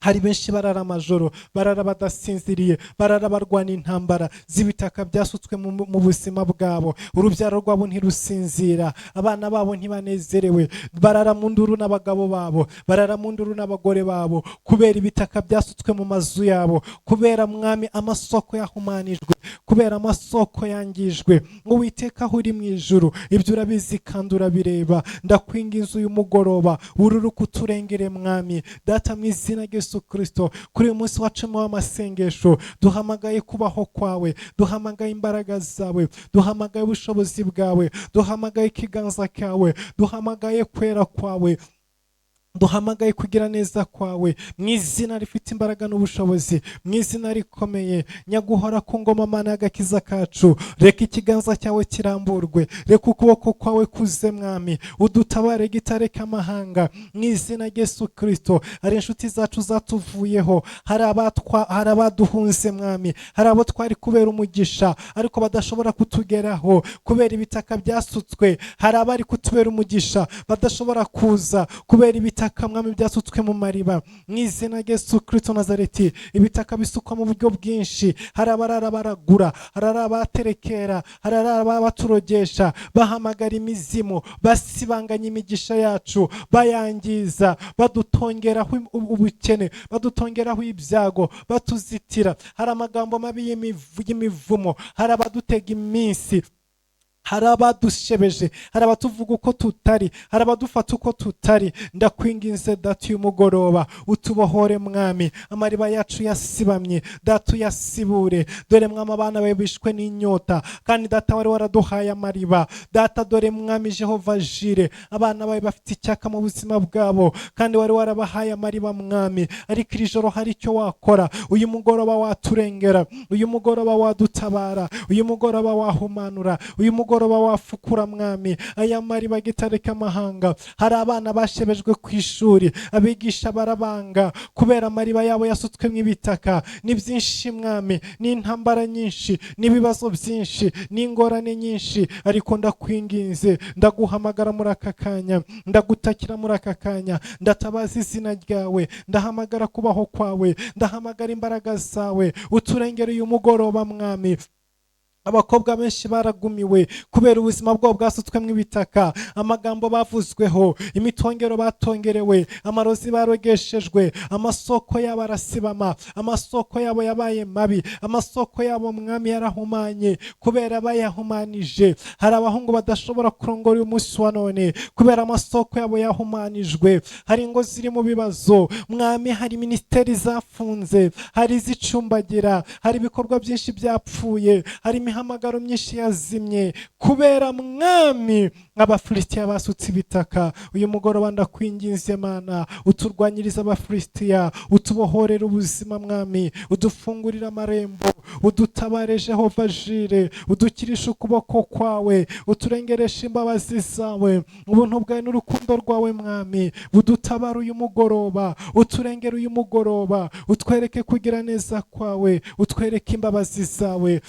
Hari benshi barara amajoro, barara badasinziriye, barara barwana intambara z'ibitaka byasutswe mu buzima bwabo. Urubyaro rwabo ntirusinzira, abana babo ntibanezerewe, barara mu nduru n'abagabo babo, barara mu nduru n'abagore babo, kubera ibitaka byasutswe mu mazu yabo, kubera Mwami amasoko yahumanijwe, kubera amasoko yangijwe. Uwiteka aho uri mu ijuru, ibyo urabizi kandi urabireba. Ndakwinginze uyu mugoroba ururuka uturengere Mwami. Data, mu izina rya Yesu Kristo, kuri uyu munsi wacamo w'amasengesho, duhamagaye kubaho kwawe, duhamagaye imbaraga zawe, duhamagaye ubushobozi bwawe, duhamagaye ikiganza cyawe, duhamagaye kwera kwawe, duhamagaye kugira neza kwawe, mu izina rifite imbaraga n'ubushobozi, mu izina rikomeye. Nyaguhora ku ngoma Mana y'agakiza kacu, reka ikiganza cyawe kiramburwe, reka ukuboko kwawe kuze Mwami, udutabare gitare k'amahanga, mu izina rya Yesu Kristo. Hari inshuti zacu zatuvuyeho, hari abaduhunze Mwami, hari abo twari kubera umugisha ariko badashobora kutugeraho kubera ibitaka byasutswe, hari abari kutubera umugisha badashobora kuza kubera ibitaka Mwami byasutswe mu mariba. Mu izina rya Yesu Kristo Nazareti, ibitaka bisukwa mu buryo bwinshi. Hari abarara baragura, hari abaterekera, hari abaturogesha, bahamagara imizimu, basibanganya imigisha yacu, bayangiza, badutongeraho ubukene, badutongeraho ibyago, batuzitira. Hari amagambo mabi y'imivumo, hari abadutega iminsi, hari abadushebeje, hari abatuvuga uko tutari, hari abadufata uko tutari. Ndakwinginze data uyu mugoroba utubohore mwami, amariba yacu yasibamye data uyasibure. Dore mwami abana bawe bishwe n'inyota, kandi data wari waraduhaye amariba. Data dore mwami Jehova Jire, abana bawe bafite icyaka mu buzima bwabo, kandi wari warabahaye amariba mwami. Ariko iri joro hari icyo wakora. Uyu mugoroba waturengera, uyu mugoroba wadutabara, uyu mugoroba wahumanura, uyu mugoroba wafukura mwami aya mariba gitare k'amahanga. Hari abana bashebejwe ku ishuri, abigisha barabanga kubera amariba yabo yasutswemo ibitaka. Ni byinshi mwami, ni intambara nyinshi, n'ibibazo byinshi, n'ingorane nyinshi. Ariko ndakwinginze, ndaguhamagara muri aka kanya, ndagutakira muri aka kanya, ndatabaza izina ryawe, ndahamagara kubaho kwawe, ndahamagara imbaraga zawe. Uturengere uyu mugoroba mwami. Abakobwa benshi baragumiwe kubera ubuzima bwabo bwasutswemo ibitaka, amagambo bavuzweho, imitongero batongerewe, amarozi barogeshejwe, amasoko yabo arasibama, amasoko yabo yabaye mabi, amasoko yabo mwami yarahumanye kubera bayahumanije. Hari abahungu badashobora kurongora uyu munsi wa none kubera amasoko yabo yahumanijwe. Hari ingo ziri mu bibazo mwami, hari ministeri zafunze, hari izicumbagira, hari ibikorwa byinshi byapfuye, hari imihamagaro myinshi yazimye kubera mwami Abafilisitiya basutse ibitaka. Uyu mugoroba ndakwinginze Mana, uturwanyiriza Abafilisitiya, utubohorere ubuzima mwami, udufungurire amarembo, udutabare Jehova Jire, udukirishe ukuboko kwawe, uturengereshe imbabazi zawe, ubuntu bwawe n'urukundo rwawe mwami. Udutabare uyu mugoroba, uturengere uyu mugoroba, utwereke kugira neza kwawe, utwereke imbabazi zawe.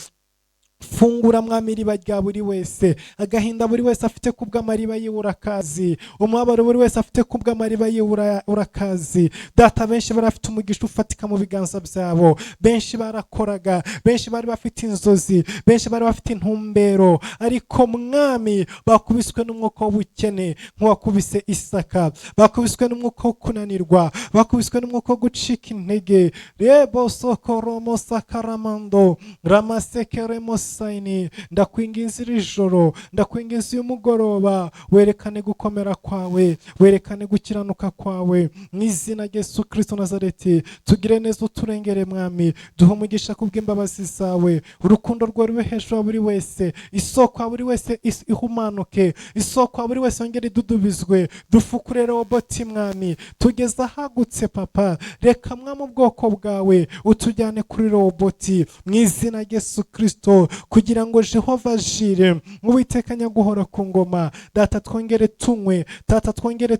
Fungura mwami iriba rya buri wese, agahinda buri wese afite kubw'amariba yiwe urakazi, umubabaro buri wese afite kubw'amariba yiwe urakazi. Data benshi barafite umugisha ufatika mu biganza byabo, benshi barakoraga, benshi bari bafite inzozi, benshi bari bafite intumbero, ariko mwami bakubiswe n'umwuka w'ubukene nk'uwakubise Isaka, bakubiswe n'umwuka wo kunanirwa, bakubiswe n'umwuka wo gucika intege. Rebo sokoromo sakaramando ramasekeremo sayini. Ndakwinginze iri joro, ndakwinginze uyu mugoroba, werekane gukomera kwawe, werekane gukiranuka kwawe mu izina rya Yesu Kristo Nazareti. Tugire neza, uturengere mwami, duhe umugisha kubw'imbabazi zawe, urukundo rwawe rube hejuru ya buri wese, isoko ya buri wese ihumanuke, isoko ya buri wese yongere idudubizwe. Dufukure roboti mwami, tugeze ahagutse papa, reka mwami ubwoko bwawe utujyane kuri roboti mu izina rya Yesu Kristo, kugira ngo Jehova Jire Uwiteka nyaguhora ku ngoma. Data twongere tunywe, data twongere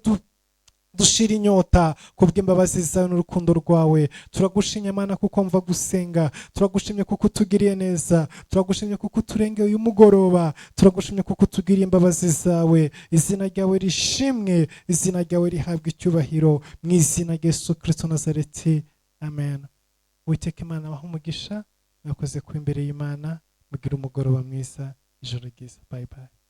dushira inyota kubw'imbabazi zawe n'urukundo rwawe. Turagushimye Mana kuko mva gusenga, turagushimye kuko utugiriye neza, turagushimye kuko uturengeye uyu mugoroba, turagushimye kuko utugiriye imbabazi zawe. Izina ryawe rishimwe, izina ryawe rihabwa icyubahiro mu izina rya Yesu Kristo Nazareti, amen. Uwiteka Imana abahe umugisha, mwakoze kuba imbere y'Imana. Mugire umugoroba mwiza, ijoro ryiza. Bye bye.